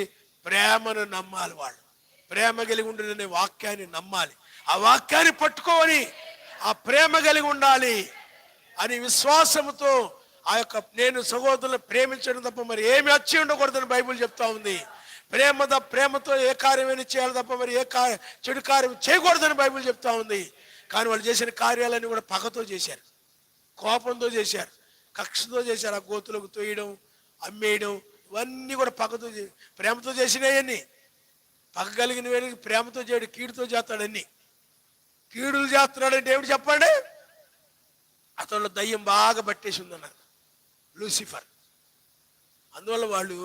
ప్రేమను నమ్మాలి. వాళ్ళు ప్రేమ కలిగి ఉండే వాక్యాన్ని నమ్మాలి. ఆ వాక్యాన్ని పట్టుకోని ఆ ప్రేమ కలిగి ఉండాలి అని విశ్వాసముతో ఆ యొక్క నేను సహోదరులను ప్రేమించడం తప్ప మరి ఏమి వచ్చి ఉండకూడదని బైబిల్ చెప్తా ఉంది. ప్రేమతో ఏ కార్యమైనా చేయాలి తప్ప మరి చెడు కార్యం చేయకూడదని బైబిల్ చెప్తా ఉంది. కానీ వాళ్ళు చేసిన కార్యాలన్నీ కూడా పగతో చేశారు, కోపంతో చేశారు, కక్షతో చేశారు. ఆ గోతులకు తోయడం, అమ్మేయడం ఇవన్నీ కూడా పగతో ప్రేమతో చేసినవన్నీ. పగ కలిగినవి ప్రేమతో చేయడు, కీడుతో చేస్తాడన్ని. కీడులు చేస్తున్నాడంటే ఏమిటి చెప్పండి? అతను దయ్యం బాగా పట్టేసి ఉందన్నారు, లూసిఫర్. అందువల్ల వాళ్ళు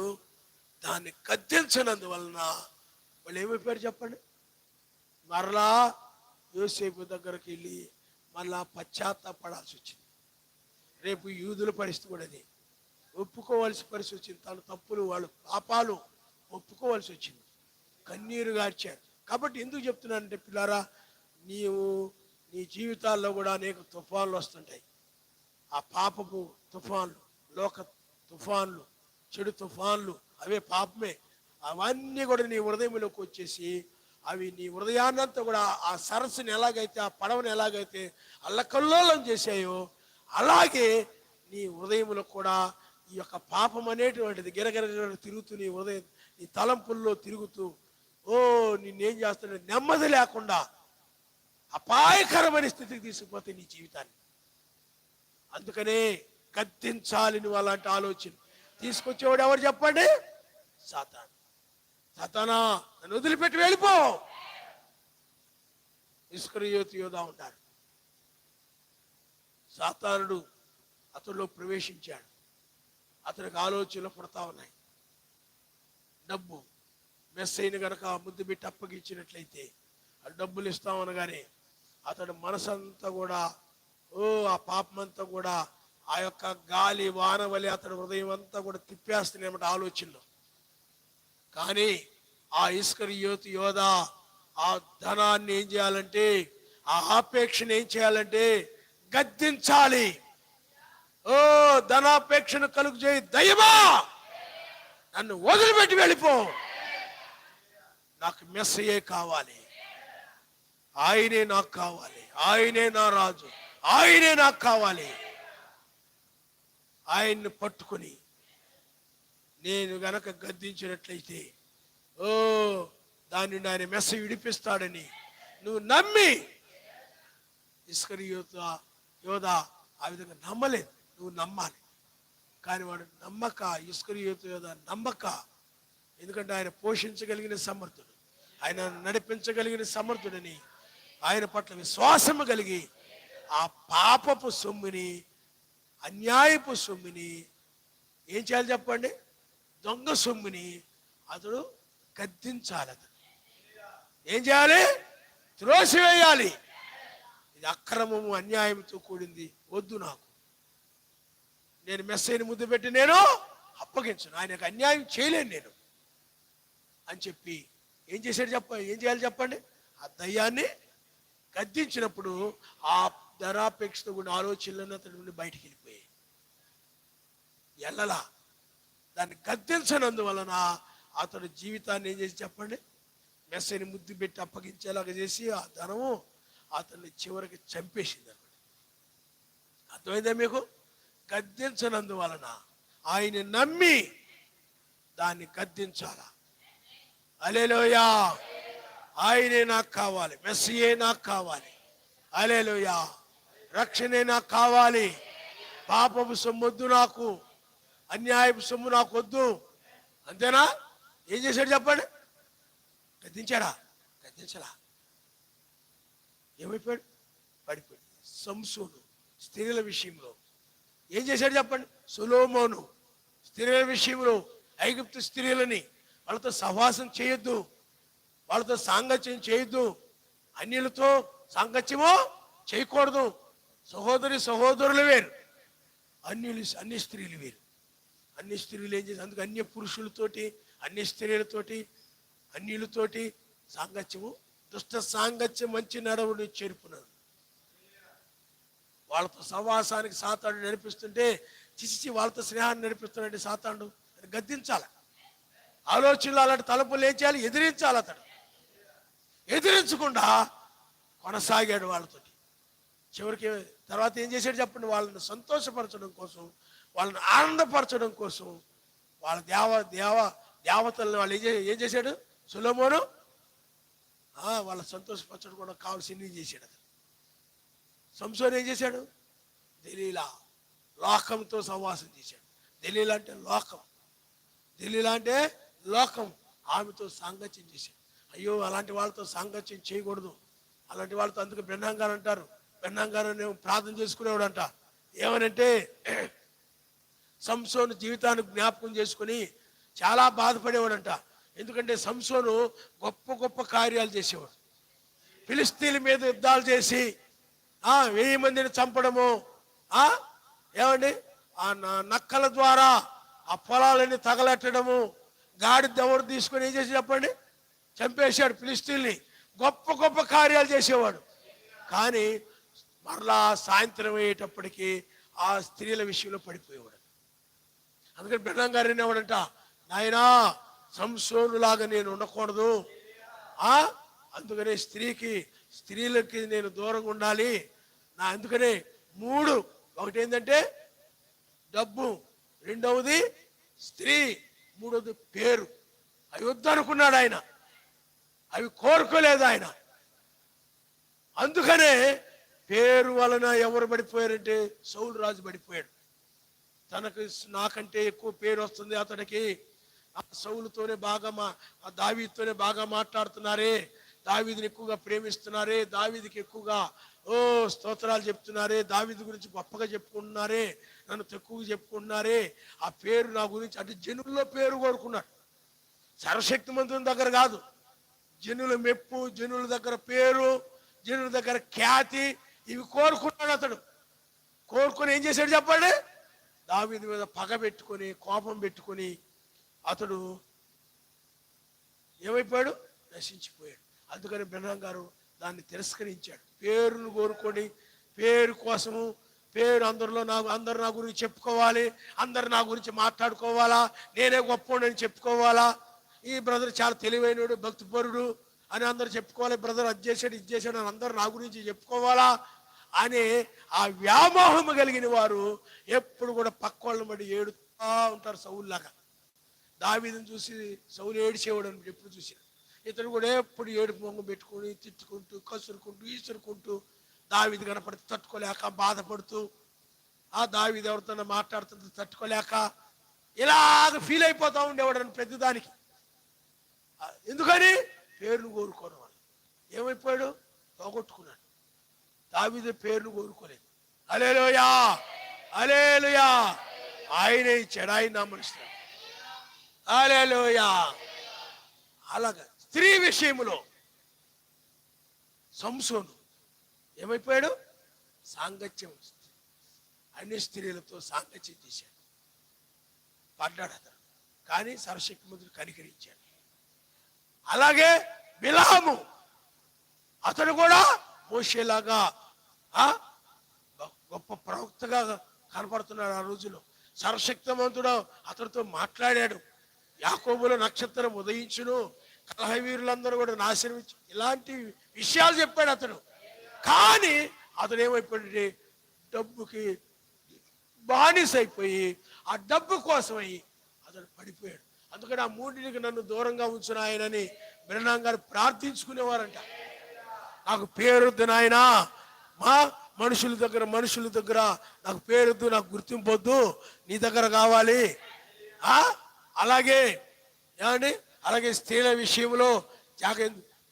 దాన్ని గద్దించనందువలన వాళ్ళు ఏమైపోయారు చెప్పండి? మరలా యోసేపు దగ్గరికి వెళ్ళి మళ్ళా పశ్చాత్తాపడాల్సి వచ్చింది. రేపు యూదుల పరిస్థితి కూడా అది, ఒప్పుకోవాల్సి పరిస్థితి వచ్చింది. తన తప్పులు, వాళ్ళు పాపాలు ఒప్పుకోవాల్సి వచ్చింది. కన్నీరు గార్చారు. కాబట్టి ఎందుకు చెప్తున్నానంటే పిల్లారా, నీ జీవితాల్లో కూడా అనేక తుఫాన్లు వస్తుంటాయి. ఆ పాపపు తుఫాన్లు, లోక తుఫాన్లు, చెడు తుఫాన్లు, అవే పాపమే. అవన్నీ కూడా నీ హృదయంలోకి వచ్చేసి అవి నీ హృదయాన్నంతా కూడా ఆ సరస్సుని ఎలాగైతే, ఆ పడవని ఎలాగైతే అల్లకల్లోలం చేశాయో అలాగే నీ హృదయంలో కూడా ఈ యొక్క పాపం అనేటువంటిది గిరగిర తిరుగుతూ నీ హృదయం, నీ తలంపుల్లో తిరుగుతూ నిన్నేం చేస్తాడు, నెమ్మది లేకుండా అపాయకరమైన స్థితికి తీసుకుపోతే నీ జీవితాన్ని. అందుకనే గద్దించాలి నువ్వు అలాంటి ఆలోచన. తీసుకొచ్చేవాడు ఎవరు చెప్పండి? సాతాను. సాతానా, నన్ను వదిలిపెట్టి వెళ్ళిపో. ఇస్కరియోతు యోధా ఉంటారు. సాతానుడు అతనిలో ప్రవేశించాడు. అతనికి ఆలోచనలు పుడతా ఉన్నాయి. డబ్బు మెస్సైని గనక ముద్దు పెట్టి అప్పగించినట్లయితే ఆ డబ్బులు ఇస్తామనగానే అతడు మనసంతా కూడా ఆ పాపమంతా కూడా ఆ యొక్క గాలి వాన వలె అతడు హృదయం అంతా కూడా తిప్పేస్తున్నాయన్నమాట ఆలోచనలు. కానీ ఆ ఇస్కరియోతు యోధా ఆ ధనాన్ని ఏం చేయాలంటే, ఆ ఆపేక్షను ఏం చేయాలంటే గద్దించాలి. ధనాపేక్షను కలుగు చేయి, దయ్యమా నన్ను వదిలిపెట్టి వెళ్ళిపో, నాకు మెస్సయే కావాలి, ఆయనే నాకు కావాలి, ఆయనే నా రాజు, ఆయనే నాకు కావాలి. ఆయన్ని పట్టుకుని నేను గనక గద్దించినట్లయితే దాని నుండి ఆయన మెస్స విడిపిస్తాడని నువ్వు నమ్మి, ఇస్కరియోతు యోధా ఆ విధంగా నమ్మలేదు. నువ్వు నమ్మాలి. కానీ వాడు నమ్మక, ఇస్కరియోతు యోధా నమ్మక. ఎందుకంటే ఆయన పోషించగలిగిన సమర్థుడు, ఆయన నడిపించగలిగిన సమర్థుడని ఆయన పట్ల విశ్వాసము కలిగి ఆ పాపపు సొమ్ముని, అన్యాయపు సొమ్ముని ఏం చేయాలి చెప్పండి? దొంగ సొమ్ముని అతడు గద్దించాలి. అతడు ఏం చేయాలి? త్రోసివేయాలి. ఇది అక్రమము, అన్యాయంతో కూడింది, వద్దు నాకు. నేను మెస్సైని ముద్దు పెట్టి నేను అప్పగించను, ఆయనకు అన్యాయం చేయలేను నేను అని చెప్పి ఏం చేయాలి చెప్పండి? ఆ దయ్యాన్ని గద్దించినప్పుడు ఆ ధనాపేక్షతో కూడిన ఆలోచనలను అతడి నుండి బయటికి వెళ్ళిపోయాయి. ఎల్లలా దాన్ని గద్దించనందువలన అతడు జీవితాన్ని ఏం చేసి చెప్పండి? మెస్సైని ముద్దు పెట్టి అప్పగించేలాగా చేసి ఆ ధనము అతన్ని చివరికి చంపేసింది అన్నమాట. అర్థమైందా మీకు? గద్దించనందువలన ఆయన నమ్మి దాన్ని గద్దించాలా. హల్లెలూయా. ఆయనే నాకు కావాలి, మెస్సీయే నాకు కావాలి. హల్లెలూయా. రక్షణే నాకు కావాలి. పాపపు సొమ్మొద్దు నాకు, అన్యాయపు సొమ్ము నాకు వద్దు. అంతేనా? ఏం చేశాడు చెప్పండి? గద్దించాడా? గద్దించలా. ఏమైపోయాడు? పడిపోయాడు. సంసోను స్త్రీల విషయంలో ఏం చేశాడు చెప్పండి? సొలొమోను స్త్రీల విషయంలో ఐగుప్తు స్త్రీలని వాళ్ళతో సహవాసం చేయొద్దు, వాళ్ళతో సాంగత్యం చేయొద్దు, అన్యులతో సాంగత్యమో చేయకూడదు. సహోదరులు వేరు, అన్ని స్త్రీలు వేరు. అన్ని స్త్రీలు ఏం చేసి అందుకు అన్య పురుషులతోటి, అన్ని స్త్రీలతోటి, అన్యులతోటి సాంగత్యము దుష్ట సాంగత్యం మంచి నడవుని చేర్పునది. వాళ్ళతో సహవాసానికి సాతాను నడిపిస్తుంటే చిచి వాళ్ళతో స్నేహాన్ని నడిపిస్తున్నాడు సాతాను అని గద్దించాలి. ఆలోచనలు అలాంటి తలపులు ఏం చేయాలి? ఎదిరించాలి. అతడు ఎదిరించకుండా కొనసాగాడు వాళ్ళతోటి. చివరికి తర్వాత ఏం చేశాడు చెప్పండి, వాళ్ళని సంతోషపరచడం కోసం, వాళ్ళని ఆనందపరచడం కోసం వాళ్ళ దేవతలను వాళ్ళు ఏం చేశాడు సొలొమోను, వాళ్ళ సంతోషపరచడం కూడా కావాల్సింది చేశాడు. అతను సంసోను ఏం చేశాడు, దెలీలా లోకంతో సహవాసం చేశాడు. దెలీలా అంటే లోకం, దెలీలా అంటే లోకం, ఆమెతో సాంగత్యం చేశాడు. అయ్యో అలాంటి వాళ్ళతో సాంగత్యం చేయకూడదు, అలాంటి వాళ్ళతో. అందుకు బ్రహ్నాం గారు అంటారు, బ్రహ్నాం గారు ప్రార్థన చేసుకునేవాడంట. ఏమనంటే సంసోను జీవితాన్ని జ్ఞాపకం చేసుకుని చాలా బాధపడేవాడంట. ఎందుకంటే సంసోను గొప్ప గొప్ప కార్యాలు చేసేవాడు. ఫిలిస్తీన్ల మీద యుద్ధాలు చేసి 1000 మందిని చంపడము, ఏమండి ఆ నక్కల ద్వారా ఆ పొలాలని తగలెట్టడము, గాడి దెవరు తీసుకొని ఏం చేసి చెప్పండి చంపేశాడు ఫిలిస్తీన్ని. గొప్ప గొప్ప కార్యాలు చేసేవాడు. కానీ మరలా సాయంత్రం అయ్యేటప్పటికీ ఆ స్త్రీల విషయంలో పడిపోయేవాడు. అందుకని బ్రహ్నాం గారు అనేవాడంట, నాయనా సంసోను లాగా నేను ఉండకూడదు, అందుకనే స్త్రీలకి నేను దూరంగా ఉండాలి. అందుకనే 3, ఒకటి ఏంటంటే డబ్బు, రెండవది స్త్రీ, మూడవది పేరు. అవి వద్దనుకున్నాడు ఆయన, అవి కోరుకోలేదు ఆయన. అందుకనే పేరు వలన ఎవరు పడిపోయారంటే సౌలు రాజు పడిపోయాడు. నాకంటే ఎక్కువ పేరు వస్తుంది అతడికి, సౌలుతోనే బాగా దావీదుతోనే బాగా మాట్లాడుతున్నారే, దావీదుని ఎక్కువగా ప్రేమిస్తున్నారే, దావీదుకి ఎక్కువగా స్తోత్రాలు చెప్తున్నారే, దావీదు గురించి గొప్పగా చెప్పుకుంటున్నారే, నన్ను తక్కువగా చెప్పుకుంటున్నారే, ఆ పేరు నా గురించి అంటే జనుల్లో పేరు కోరుకున్నాడు. సర్వశక్తిమంతుని దగ్గర కాదు, జనుల మెప్పు, జనుల దగ్గర పేరు, జనుల దగ్గర ఖ్యాతి, ఇవి కోరుకున్నాడు అతడు. కోరుకుని ఏం చేశాడు చెప్పండి, దావీదు మీద పగ పెట్టుకొని కోపం పెట్టుకొని అతడు ఏమైపోయాడు, నశించిపోయాడు. అందుకని బ్రహ్నాం గారు దాన్ని తిరస్కరించాడు. పేరును కోరుకొని, పేరు కోసము, పేరు అందరు నా గురించి చెప్పుకోవాలి, అందరు నా గురించి మాట్లాడుకోవాలా, నేనే గొప్పని చెప్పుకోవాలా, ఈ బ్రదర్ చాలా తెలివైనడు భక్తిపరుడు అని అందరు చెప్పుకోవాలి, బ్రదర్ అది చేశాడు ఇది చేశాడు అని అందరు నా గురించి చెప్పుకోవాలా అని ఆ వ్యామోహము కలిగిన వారు ఎప్పుడు కూడా పక్కోళ్ళని బట్టి ఏడుతూ ఉంటారు. సౌలులాగా దావీదుని చూసి సౌలు ఏడిచేవాడు అని ఎప్పుడు చూశాడు. ఇతడు కూడా ఎప్పుడు ఏడుపు మొంగ పెట్టుకుని తిట్టుకుంటూ కసురుకుంటూ ఈసురుకుంటూ దావీదు కనపడితే తట్టుకోలేక బాధపడుతూ, దావీదు ఎవరితో మాట్లాడుతుంటే తట్టుకోలేక ఇలాగ ఫీల్ అయిపోతూ ఉండేవాడు అని ప్రతిదానికి. ఎందుకని పేరును కోరుకోవడం వల్ల ఏమైపోయాడు, పోగొట్టుకున్నాడు. దావీదు పేరును కోరుకోలేదు. హల్లెలూయా హల్లెలూయా, ఆయనే ఇచ్చాడు, ఆయన మనుషులు. హల్లెలూయా. అలాగా స్త్రీ విషయంలో సంసోను ఏమైపోయాడు, సాంగత్యం, అన్ని స్త్రీలతో సాంగత్యం చేశాడు, పడ్డాడు అతను. కానీ సర్వశక్తిమంతుడు కనికరించాడు. అలాగే బిలాము, అతడు కూడా మోషేలాగా గొప్ప ప్రవక్తగా కనపడుతున్నాడు. ఆ రోజులో సర్వశక్తిమంతుడు అతడితో మాట్లాడాడు. యాకోబులో నక్షత్రం ఉదయించును, కలహవీరులందరూ కూడా నాశనమించు, ఇలాంటి విషయాలు చెప్పాడు అతడు. కానీ అతడు ఏమైపోయాడంటే డబ్బుకి బానిస అయిపోయి ఆ డబ్బు కోసమై అతడు పడిపోయాడు. అందుకని ఆ మూడింటికి నన్ను దూరంగా ఉంచిన ఆయనని బ్రహ్నాం గారు ప్రార్థించుకునేవారంట. నాకు పేరొద్దు నాయనా, మనుషుల దగ్గర నాకు పేరొద్దు, నాకు గుర్తింపు వద్దు, నీ దగ్గర కావాలి. అలాగే ఏమండి, అలాగే స్త్రీల విషయంలో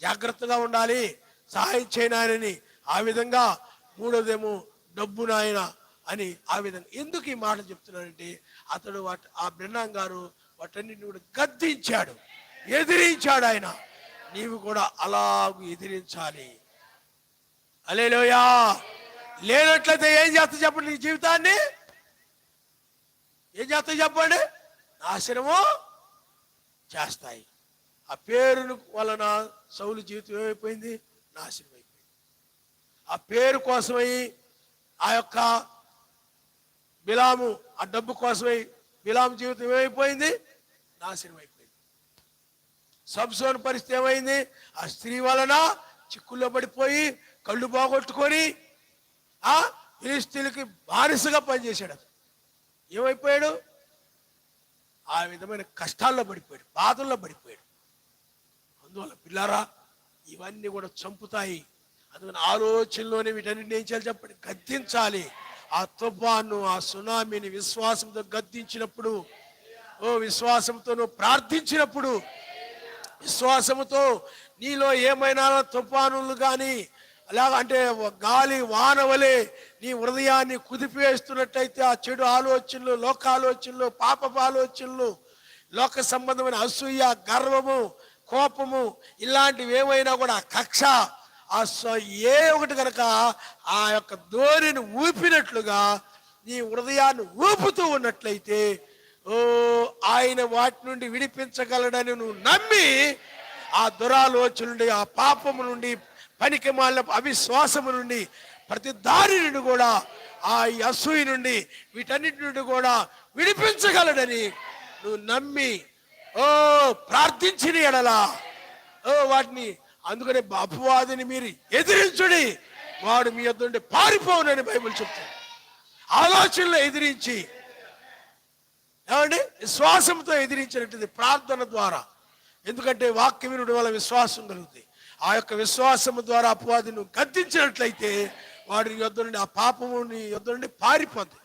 జాగ్రత్తగా ఉండాలి, సహాయం చేయనాయనని. ఆ విధంగా మూడోదేమో డబ్బు నాయన అని. ఆ విధంగా ఎందుకు ఈ మాట చెప్తున్నానంటే అతడు ఆ బ్రహ్నాం గారు వాటన్నిటిని కూడా గద్దించాడు, ఎదిరించాడు. ఆయన నీవు కూడా అలాగూ ఎదిరించాలి. హల్లెలూయా. లేనట్లయితే ఏం చేస్తా చెప్పండి, నీ జీవితాన్ని ఏం చేస్తా చెప్పండి, నాశనము చేస్తాయి. ఆ పేరును వలన సౌలు జీవితం ఏమైపోయింది, నాశనం అయిపోయింది. ఆ పేరు కోసమై ఆ యొక్క బిలాము, ఆ డబ్బు కోసమై బిలాము జీవితం ఏమైపోయింది, నాశనం అయిపోయింది. సంసోను పరిస్థితి ఏమైంది, ఆ స్త్రీ వలన చిక్కుల్లో పడిపోయి కళ్ళు పోగొట్టుకొని ఫిలిష్తీయులకి బానిసగా పనిచేశాడు. ఏమైపోయాడు? ఆ విధమైన కష్టాల్లో పడిపోయాడు, బాధల్లో పడిపోయాడు. అందువల్ల పిల్లారా, ఇవన్నీ కూడా చంపుతాయి. అందుకని ఆలోచనలోనే వీటన్నిటిని ఏం చేయాలి చెప్పండి? గద్దించాలి. ఆ తుఫాను, ఆ సునామీని విశ్వాసంతో గద్దించినప్పుడు, విశ్వాసంతో నువ్వు ప్రార్థించినప్పుడు, విశ్వాసముతో నీలో ఏమైనా తుఫానులు కానీ అలాగ అంటే గాలి వానవలే నీ హృదయాన్ని కుదిపివేస్తున్నట్టయితే ఆ చెడు ఆలోచనలు, లోకాలోచనలు, పాపపు ఆలోచనలు, లోక సంబంధమైన అసూయ, గర్వము, కోపము ఇలాంటివి ఏమైనా కూడా కక్ష ఏ ఒకటి కనుక ఆ యొక్క ధోనిని ఊపినట్లుగా నీ హృదయాన్ని ఊపుతూ ఉన్నట్లయితే ఆయన వాటి నుండి విడిపించగలడని నువ్వు నమ్మి ఆ దురాలోచన నుండి, ఆ పాపము నుండి, పనికి మాలిన అవిశ్వాసము నుండి, ప్రతి దారి నుండి కూడా, ఆ అసూయ నుండి, వీటన్నిటి నుండి కూడా విడిపించగలడని నువ్వు నమ్మి ప్రార్థించిన ఎడలా వాటిని, అందుకనే అపవాదిని మీరు ఎదిరించుడి, వాడు మీ యొద్ద నుండి పారిపోవునని బైబిల్ చెప్తుంది. ఆలోచనలు ఎదిరించి, ఏమండి, విశ్వాసంతో ఎదిరించినట్టు ప్రార్థన ద్వారా. ఎందుకంటే వాక్య వినుడి వల్ల విశ్వాసం కలుగుతుంది. ఆ యొక్క విశ్వాసము ద్వారా అపవాదిని గద్దించినట్లయితే వాడి యొద్ద నుండి, ఆ పాపము నీ యొద్ద నుండి పారిపోతుంది.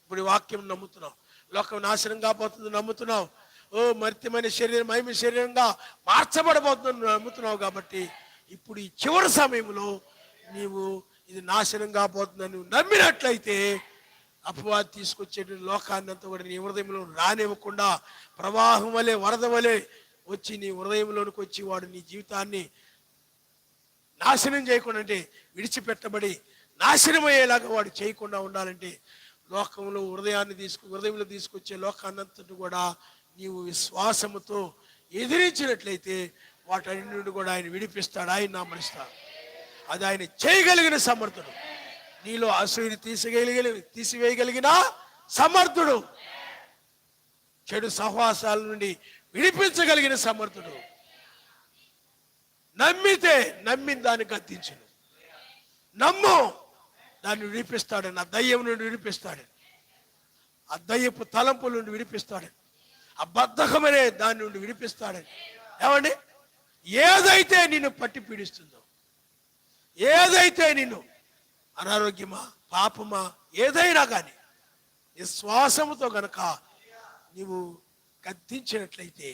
ఇప్పుడు ఈ వాక్యం నమ్ముతున్నావు, లోకం నాశనం కాబోతుంది నమ్ముతున్నావు, మరితమైన శరీరం మహిమ శరీరంగా మార్చబడబోతుంది నమ్ముతున్నావు. కాబట్టి ఇప్పుడు ఈ చివరి సమయంలో నీవు ఇది నాశనం కాబోతుందని నువ్వు నమ్మినట్లయితే అపవాది తీసుకొచ్చే లోకాన్ని అంతా కూడా నీ హృదయంలో రానివ్వకుండా ప్రవాహం వలె, వరద వలె వచ్చి నీ హృదయంలోనికి వచ్చి వాడు నీ జీవితాన్ని నాశనం చేయకుండా, అంటే విడిచిపెట్టబడి నాశనమయ్యేలాగా వాడు చేయకుండా ఉండాలంటే లోకంలో హృదయంలో తీసుకొచ్చే లోకాన్నంతటి కూడా నీవు విశ్వాసముతో ఎదిరించినట్లయితే వాటన్నిటి నుండి కూడా ఆయన విడిపిస్తాడు, ఆయన నామరిస్తాడు. అది ఆయన చేయగలిగిన సమర్థుడు. నీలో అసూయని తీసివేయగలిగిన సమర్థుడు. చెడు సహవాసాల నుండి విడిపించగలిగిన సమర్థుడు. నమ్మిన దాన్ని గద్దించును. నమ్ము, దాన్ని విడిపిస్తాడని, ఆ దయ్యం నుండి విడిపిస్తాడని, ఆ దయ్యపు తలంపుల నుండి విడిపిస్తాడని, ఆ బద్ధకమనే దాని నుండి విడిపిస్తాడని. ఏమండి, ఏదైతే నిన్ను పట్టి పీడిస్తుందో, ఏదైతే నిన్ను అనారోగ్యమా, పాపమా, ఏదైనా కానీ విశ్వాసముతో గనక నీవు గద్దించినట్లయితే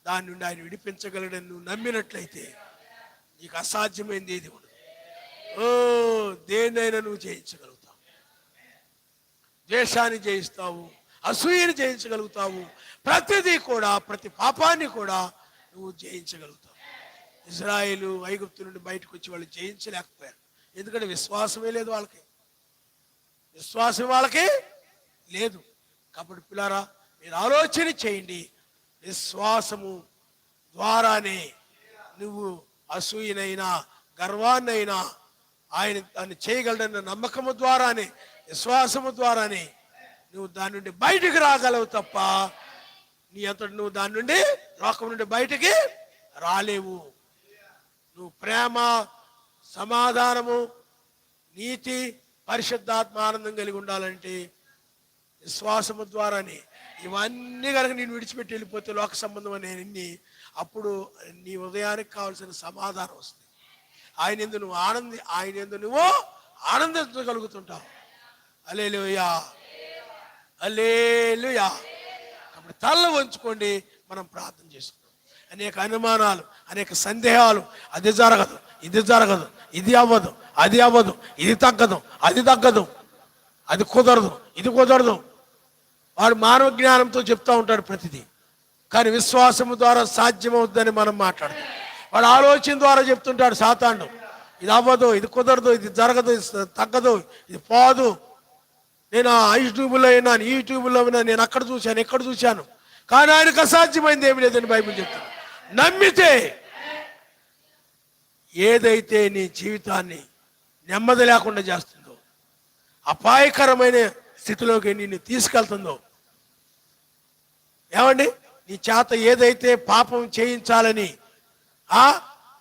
దాని నుండి ఆయన విడిపించగలడని నువ్వు నమ్మినట్లయితే నీకు అసాధ్యమైంది ఏది ఉండదు. దేన్నైనా నువ్వు జయించగలుగుతావు. ద్వేషాన్ని జయిస్తావు, అసూయని జయించగలుగుతావు. ప్రతిదీ కూడా, ప్రతి పాపాన్ని కూడా నువ్వు జయించగలుగుతావు. ఇజ్రాయేలు ఐగుప్తు నుండి బయటకు వచ్చి వాళ్ళు జయించలేకపోయారు. ఎందుకంటే విశ్వాసమే లేదు వాళ్ళకి, విశ్వాసం వాళ్ళకి లేదు. కాబట్టి పిల్లారా, మీరు ఆలోచన చేయండి. విశ్వాసము ద్వారానే నువ్వు అసూయనైనా, గర్వాన్నైనా ఆయన దాన్ని చేయగలడన్న నమ్మకము ద్వారానే, విశ్వాసము ద్వారానే నువ్వు దాని నుండి బయటికి రాగలవు తప్ప నీ అంతటి నువ్వు దాని నుండి, లోకం నుండి బయటికి రాలేవు. నువ్వు ప్రేమ, సమాధానము, నీతి, పరిశుద్ధాత్మ ఆనందం కలిగి ఉండాలంటే విశ్వాసము ద్వారానే. ఇవన్నీ కనుక నేను విడిచిపెట్టి వెళ్ళిపోతే లోక సంబంధం అనే అప్పుడు నీ హృదయానికి కావాల్సిన సమాధానం వస్తుంది. ఆయన యందు నువ్వు ఆనందించగలుగుతుంటావు. హల్లెలూయా, హల్లెలూయా. కాబట్టి తల్ల వంచుకోండి, మనం ప్రార్థన చేసుకుందాం. అనేక అనుమానాలు, అనేక సందేహాలు, అది జరగదు, ఇది జరగదు, ఇది అవ్వదు, అది అవ్వదు, ఇది తగ్గదు, అది తగ్గదు, అది కుదరదు, ఇది కుదరదు. వాడు మానవ జ్ఞానంతో చెప్తూ ఉంటాడు ప్రతిదీ. కానీ విశ్వాసము ద్వారా సాధ్యమవుతుందని మనం మాట్లాడతాం. వాడు ఆలోచన ద్వారా చెప్తుంటాడు సాతానుడు, ఇది అవ్వదు, ఇది కుదరదు, ఇది జరగదు, ఇది తగ్గదు, ఇది పోదు. నేను యూట్యూబ్లో అయినాను, యూట్యూబ్లో అయినా, నేను అక్కడ చూశాను, ఎక్కడ చూశాను, కానీ ఆయనకు అసాధ్యమైంది ఏమి లేదని బైబిల్ చెప్తాను. నమ్మితే ఏదైతే నీ జీవితాన్ని నెమ్మది లేకుండా చేస్తుందో, అపాయకరమైన స్థితిలోకి నిన్ను తీసుకెళ్తుందో, ఏమండి, నీ చేత ఏదైతే పాపం చేయించాలని,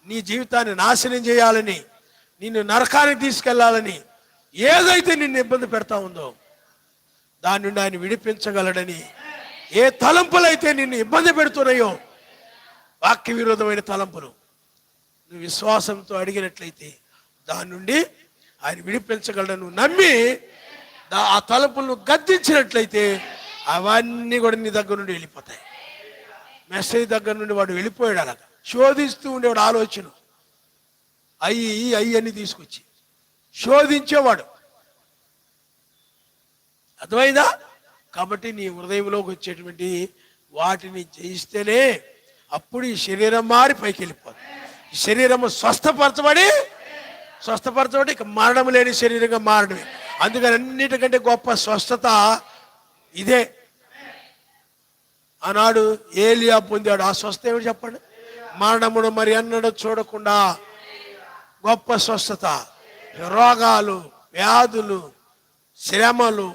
నీ జీవితాన్ని నాశనం చేయాలని, నిన్ను నరకానికి తీసుకెళ్లాలని ఏదైతే నిన్ను ఇబ్బంది పెడతా ఉందో దాని నుండి ఆయన విడిపించగలడని, ఏ తలంపులైతే నిన్ను ఇబ్బంది పెడుతున్నాయో వాక్య విరోధమైన తలంపులు, నువ్వు విశ్వాసంతో అడిగినట్లయితే దాని నుండి ఆయన విడిపించగలడని నువ్వు నమ్మి ఆ తలంపులను గద్దించినట్లయితే అవన్నీ కూడా నీ దగ్గర నుండి వెళ్ళిపోతాయి. మెసేజ్ దగ్గర నుండి వాడు వెళ్ళిపోయాడు. అలాగా శోధిస్తూ ఉండేవాడు, ఆలోచన అయ్యి అన్ని తీసుకొచ్చి శోధించేవాడు. అర్థమైందా? కాబట్టి నీ హృదయంలోకి వచ్చేటువంటి వాటిని జయిస్తేనే అప్పుడు ఈ శరీరం మారి పైకి వెళ్ళిపోతుంది. ఈ శరీరము స్వస్థపరచబడి ఇక మరణం లేని శరీరంగా మారడమే. అందుకని అన్నిటికంటే గొప్ప స్వస్థత ఇదే. ఆనాడు ఏలియా పొందాడు. ఆ స్వస్థత ఏమిటి చెప్పండి? మరణమును మరి అన్నడు చూడకుండా గొప్ప స్వస్థత. రోగాలు, వ్యాధులు, శ్రమలు,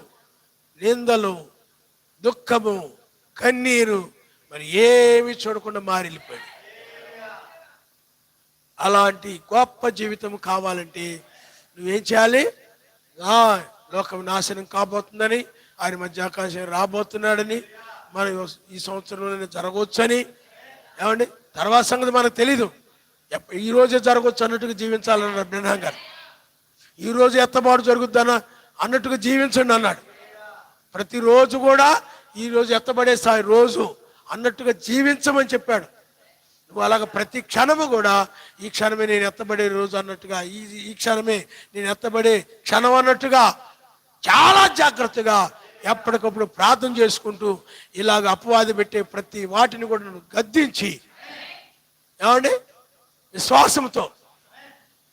నిందలు, దుఃఖము, కన్నీరు మరి ఏమి చూడకుండా మారిపోయాడు. అలాంటి గొప్ప జీవితం కావాలంటే నువ్వేం చేయాలి? లోకం నాశనం కాబోతుందని, ఆయన మధ్య ఆకాశం రాబోతున్నాడని, మనం ఈ సంవత్సరంలోనే జరగవచ్చని. ఏమండి, తర్వాత సంగతి మనకు తెలీదు. ఈ రోజే జరగవచ్చు అన్నట్టుగా జీవించాలన్నాడు బ్రహ్మం గారు. ఈరోజు ఎత్తబాటు జరుగుద్దన్న అన్నట్టుగా జీవించండి అన్నాడు. ప్రతిరోజు కూడా ఈరోజు ఎత్తబడే రోజు అన్నట్టుగా జీవించమని చెప్పాడు. నువ్వు అలాగ ప్రతి క్షణము కూడా ఈ క్షణమే నేను ఎత్తబడే రోజు అన్నట్టుగా, ఈ క్షణమే నేను ఎత్తబడే క్షణం అన్నట్టుగా చాలా జాగ్రత్తగా ఎప్పటికప్పుడు ప్రార్థన చేసుకుంటూ ఇలాగ అపవాది పెట్టే ప్రతి వాటిని కూడా నువ్వు గద్దించి, ఏమండి, విశ్వాసంతో.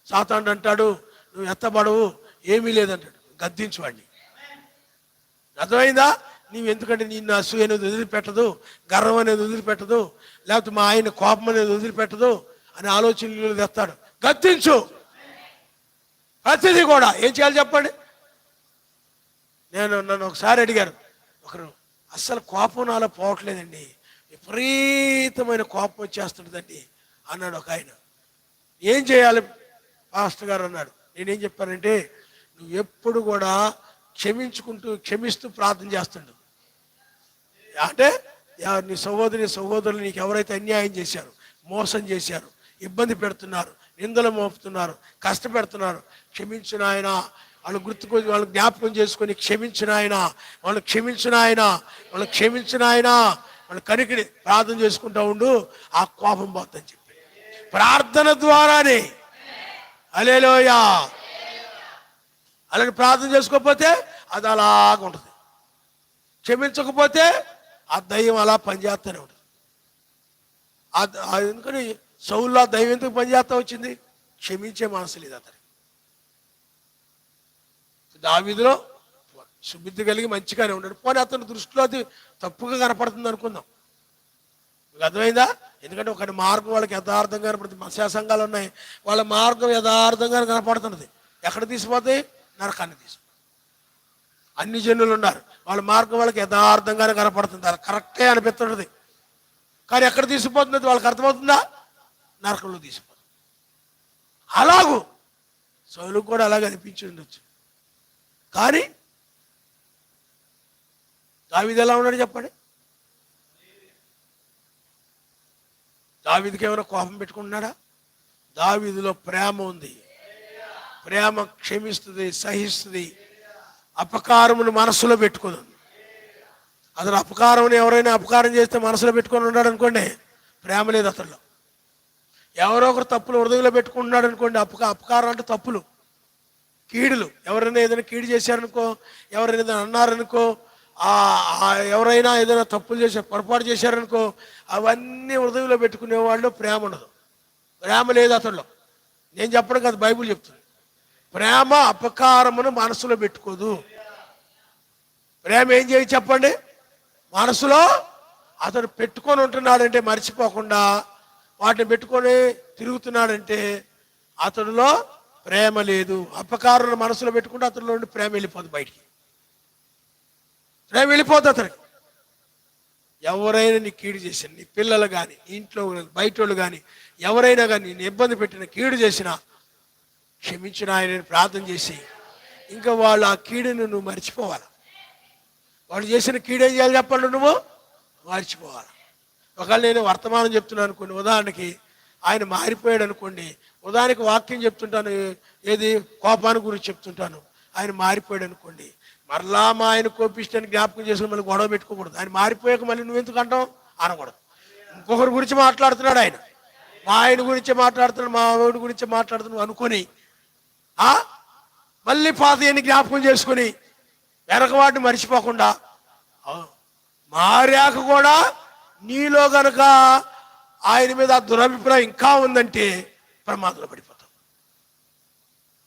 సాతానుడు అంటాడు నువ్వు ఎత్తబడవు, ఏమీ లేదంటాడు. గద్దించు వాడిని. అర్థమైందా? నీవు ఎందుకంటే నిన్ను అసూయ అనేది వదిలిపెట్టదు, గర్వం అనేది వదిలిపెట్టదు, లేకపోతే మా ఆయన కోపం అనేది వదిలిపెట్టదు అనే ఆలోచనలు తెస్తాడు. గద్దించు. ప్రతిదీ కూడా ఏం చేయాలి చెప్పండి? నన్ను ఒకసారి అడిగారు ఒకరు, అస్సలు కోపం నాలో పోవట్లేదండి, విపరీతమైన కోపం వచ్చేస్తుంటుందండి అన్నాడు ఒక ఆయన. ఏం చేయాలి పాస్టర్ గారు అన్నాడు. నేనేం చెప్పానంటే, నువ్వు ఎప్పుడు కూడా క్షమిస్తూ ప్రార్థన చేస్తుండు. అంటే నీ సహోదరులు నీకు ఎవరైతే అన్యాయం చేశారు, మోసం చేశారు, ఇబ్బంది పెడుతున్నారు, నిందలు మోపుతున్నారు, కష్టపెడుతున్నారు, క్షమించిన ఆయన, వాళ్ళు గుర్తుకొని వాళ్ళు జ్ఞాపకం చేసుకొని క్షమించిన ఆయన, వాళ్ళు క్షమించిన ఆయన వాళ్ళు కనికిడి ప్రార్థన చేసుకుంటా ఉండు, ఆ కోపం పోతుందని చెప్పి ప్రార్థన ద్వారానే. హల్లెలూయా. అలాగే ప్రార్థన చేసుకోకపోతే అది అలాగ ఉంటుంది. క్షమించకపోతే ఆ దయ్యం అలా పనిచేస్తూనే ఉంటుంది. ఎందుకని సౌల్లో దయ్యం ఎందుకు పనిచేస్తా వచ్చింది? క్షమించే మనసు లేదు అతనికి. దావీదులో సుబుద్ధి కలిగి మంచిగానే ఉన్నాడు. పోనీ అతని దృష్టిలో అది తప్పుగా కనపడుతుంది అనుకుందాం. మీకు అర్థమైందా? ఎందుకంటే ఒకటి మార్గం వాళ్ళకి యథార్థంగా కనపడుతుంది. మత్స్య సంఘాలు ఉన్నాయి, వాళ్ళ మార్గం యథార్థంగా కనపడుతున్నది. ఎక్కడ తీసిపోతాయి? నరకాన్ని తీసిపోతాయి. అన్ని జనులు ఉన్నారు, వాళ్ళ మార్గం వాళ్ళకి యథార్థంగానే కనపడుతుంది, అది కరెక్టే అనిపిస్తున్నది. కానీ ఎక్కడ తీసిపోతున్నది వాళ్ళకి అర్థమవుతుందా? నరకంలో తీసిపోతుంది. అలాగూ సౌలుకు కూడా అలాగే అనిపించి ఉండొచ్చు. కానీ దావీదు ఎలా ఉన్నాడు చెప్పండి? దావీదుకి ఏమైనా కోపం పెట్టుకుంటున్నాడా? దావీదులో ప్రేమ ఉంది. ప్రేమ క్షమిస్తుంది, సహిస్తుంది, అపకారమును మనసులో పెట్టుకోదు. అతను ఎవరైనా అపకారం చేస్తే మనసులో పెట్టుకొని ఉన్నాడు అనుకోండి, ప్రేమ లేదు అతనిలో. ఎవరో ఒకరు తప్పులు హృదయంలో పెట్టుకుంటున్నాడు అనుకోండి, అపకారం అంటే తప్పులు, కీడులు. ఎవరైనా ఏదైనా కీడు చేశారనుకో, ఎవరైనా ఏదైనా అన్నారనుకో, ఎవరైనా ఏదైనా తప్పులు చేశారు, పొరపాటు చేశారనుకో, అవన్నీ హృదయంలో పెట్టుకునేవాళ్ళు ప్రేమ ఉండదు. ప్రేమ లేదు అతనిలో. నేను చెప్పడం కాదు, బైబిల్ చెప్తుంది. ప్రేమ అపకారమును మనసులో పెట్టుకోదు. ప్రేమ ఏం చేయి చెప్పండి? మనసులో అతను పెట్టుకొని ఉంటున్నాడంటే, మర్చిపోకుండా వాటిని పెట్టుకొని తిరుగుతున్నాడంటే అతనిలో ప్రేమ లేదు. అపకారం మనసులో పెట్టుకుంటే అతనిలో నుండి ప్రేమ వెళ్ళిపోదు, బయటికి ప్రేమ వెళ్ళిపోద్ది అతనికి. ఎవరైనా నీ కీడు చేసిన, నీ పిల్లలు కానీ, ఇంట్లో బయట వాళ్ళు కానీ, ఎవరైనా కానీ నేను ఇబ్బంది పెట్టిన, కీడు చేసినా క్షమించిన ఆయనని ప్రార్థన చేసి ఇంకా వాళ్ళు ఆ కీడును నువ్వు మర్చిపోవాలి. వాళ్ళు చేసిన కీడేం చేయాలి చెప్పండి, నువ్వు మర్చిపోవాలి. ఒకవేళ నేను వర్తమానం చెప్తున్నాను అనుకోండి, ఉదాహరణకి ఆయన మారిపోయాడు అనుకోండి, ఉదాహరణకి వాక్యం చెప్తుంటాను, ఏది కోపాన్ని గురించి చెప్తుంటాను, ఆయన మారిపోయాడు అనుకోండి, మరలా మా ఆయన కోపిస్తాన్ని జ్ఞాపకం చేసుకుని మళ్ళీ గొడవ పెట్టుకోకూడదు. ఆయన మారిపోయాక మళ్ళీ నువ్వెందుకు అంటావు అనకూడదు. ఇంకొకరి గురించి మాట్లాడుతున్నాడు ఆయన, మా ఆయన గురించి మాట్లాడుతున్నాడు, మా ఆవిడ గురించి మాట్లాడుతున్నాడు అనుకొని మళ్ళీ పాతయన్ని జ్ఞాపకం చేసుకుని వెనకవాడిని మర్చిపోకుండా మారాక కూడా నీలో గనక ఆయన మీద దురభిప్రాయం ఇంకా ఉందంటే ప్రమాదంలో పడిపోతావు.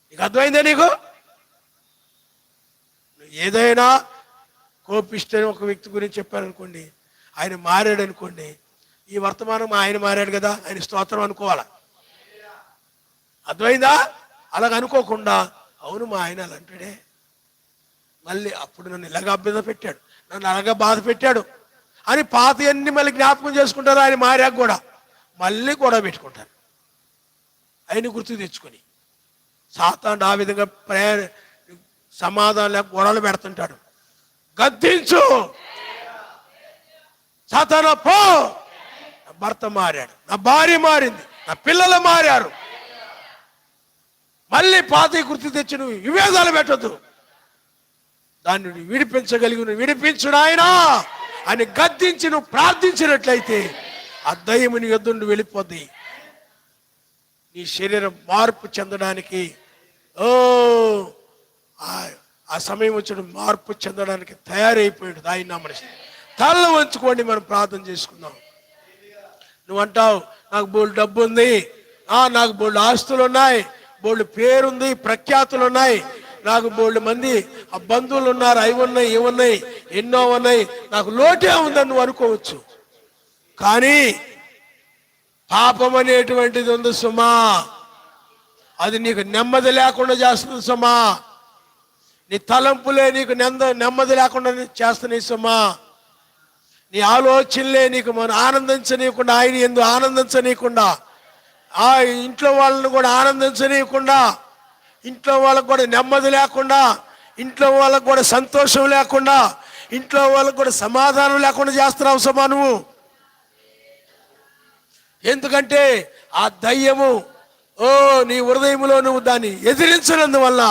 నీకు అర్థమైందా? నీకు ఏదైనా కోపిస్తే ఒక వ్యక్తి గురించి చెప్పారనుకోండి, ఆయన మారాడు అనుకోండి, ఈ వర్తమానం ఆయన మారాడు కదా, ఆయన స్తోత్రం అనుకోవాలా. అర్థమైందా? అలాగ అనుకోకుండా అవును మా ఆయన అలా అంటాడే, మళ్ళీ అప్పుడు నన్ను ఇలాగ అభ్యర్థ పెట్టాడు, నన్ను అలాగా బాధ పెట్టాడు అని పాతయన్ని మళ్ళీ జ్ఞాపకం చేసుకుంటారు. ఆయన మారాక కూడా మళ్ళీ గొడవ పెట్టుకుంటారు ఆయన గుర్తు తెచ్చుకొని. సాతాను ఆ విధంగా సమాధానం లేక గొడవలు పెడుతుంటాడు. గద్దించు, సాతాను పో, నా భర్త మారాడు, నా భార్య మారింది, నా పిల్లలు మారారు, మళ్ళీ పాత గుర్తు తెచ్చి నువ్వు విభేదాలు పెట్టద్దు, దాన్ని విడిపించగలిగి నువ్వు విడిపించు నాయనా అని గద్దించి నువ్వు ప్రార్థించినట్లయితే ఆ దయ్యము నీ యొద్ద నుండి వెళ్ళిపోద్ది. నీ శరీరం మార్పు చెందడానికి ఆ సమయం వచ్చిన మార్పు చెందడానికి తయారైపోయాడు. ఆయన నామని తల వంచుకోండి, మనం ప్రార్థన చేసుకుందాం. నువ్వు అంటావు నాకు బోల్డ్ డబ్బు ఉంది, నాకు బోల్డ్ ఆస్తులు ఉన్నాయి, బోల్డ్ పేరుంది, ప్రఖ్యాతులు ఉన్నాయి, నాకు బోల్డ్ మంది ఆ బంధువులు ఉన్నారు, అవి ఉన్నాయి, ఇవి ఉన్నాయి, ఎన్నో ఉన్నాయి, నాకు లోటే ఉందని నువ్వు అనుకోవచ్చు. కానీ పాపం అనేటువంటిది ఉంది సుమా, అది నీకు నెమ్మది లేకుండా చేస్తుంది సుమా. నీ తలంపులే నీకు నెమ్మది లేకుండా చేస్తున్నాయి సుమా. నీ ఆలోచనలే నీకు మనం ఆనందించనీయకుండా, ఆయన ఎందు ఆనందించనీయకుండా, ఆ ఇంట్లో వాళ్ళని కూడా ఆనందించనీయకుండా, ఇంట్లో వాళ్ళకు కూడా నెమ్మది లేకుండా, ఇంట్లో వాళ్ళకు కూడా సంతోషం లేకుండా, ఇంట్లో వాళ్ళకు కూడా సమాధానం లేకుండా చేస్తున్నావు సుమా నువ్వు. ఎందుకంటే ఆ దయ్యము నీ హృదయంలో నువ్వు దాన్ని ఎదిరించినందువల్ల,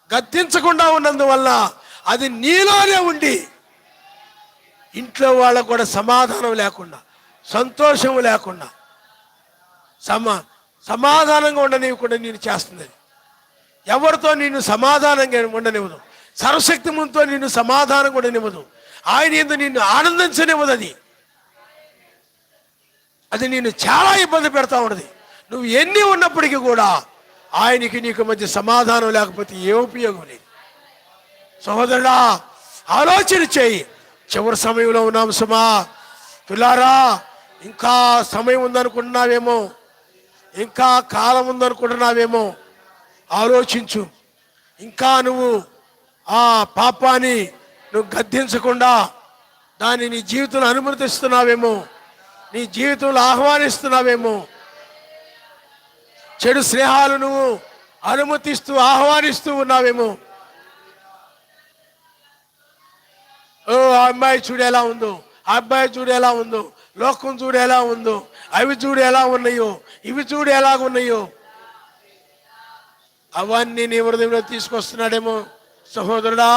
గద్దించకుండా ఉన్నందువల్ల అది నీలోనే ఉండి ఇంట్లో వాళ్ళకు కూడా సమాధానం లేకుండా, సంతోషం లేకుండా, సమాధానంగా ఉండనివ్వకుండా నేను చేస్తుంది. ఎవరితో నిన్ను సమాధానంగా ఉండనివ్వదు, సర్వశక్తిమంతో నిన్ను సమాధానంగా ఉండనివ్వదు, ఆయన ఎందు నిన్ను ఆనందించనివ్వదు. అది నిన్ను చాలా ఇబ్బంది పెడతా ఉన్నది. నువ్వు ఎన్ని ఉన్నప్పటికీ కూడా ఆయనకి నీకు మధ్య సమాధానం లేకపోతే ఏ ఉపయోగం లేదు. సహోదరుడా, ఆలోచన చేయి. చివరి సమయంలో ఉన్నాం సుమా. పిల్లారా, ఇంకా సమయం ఉందనుకుంటున్నావేమో, ఇంకా కాలం ఉందనుకుంటున్నావేమో, ఆలోచించు. ఇంకా నువ్వు ఆ పాపాన్ని నువ్వు గద్దించకుండా దాన్ని నీ జీవితంలో అనుమతిస్తున్నావేమో, నీ జీవితంలో ఆహ్వానిస్తున్నావేమో. చెడు స్నేహాలు నువ్వు అనుమతిస్తూ ఆహ్వానిస్తూ ఉన్నావేమో. ఆ అమ్మాయి చూడు ఎలా ఉందో, ఆ అబ్బాయి చూడు ఎలా ఉందో, లోకం చూడు ఎలా ఉందో, అవి చూడు ఎలా ఉన్నాయో, ఇవి చూడు ఎలా ఉన్నాయో, అవన్నీ నీ హృదయంలో తీసుకొస్తున్నాడేమో. సహోదరుడా,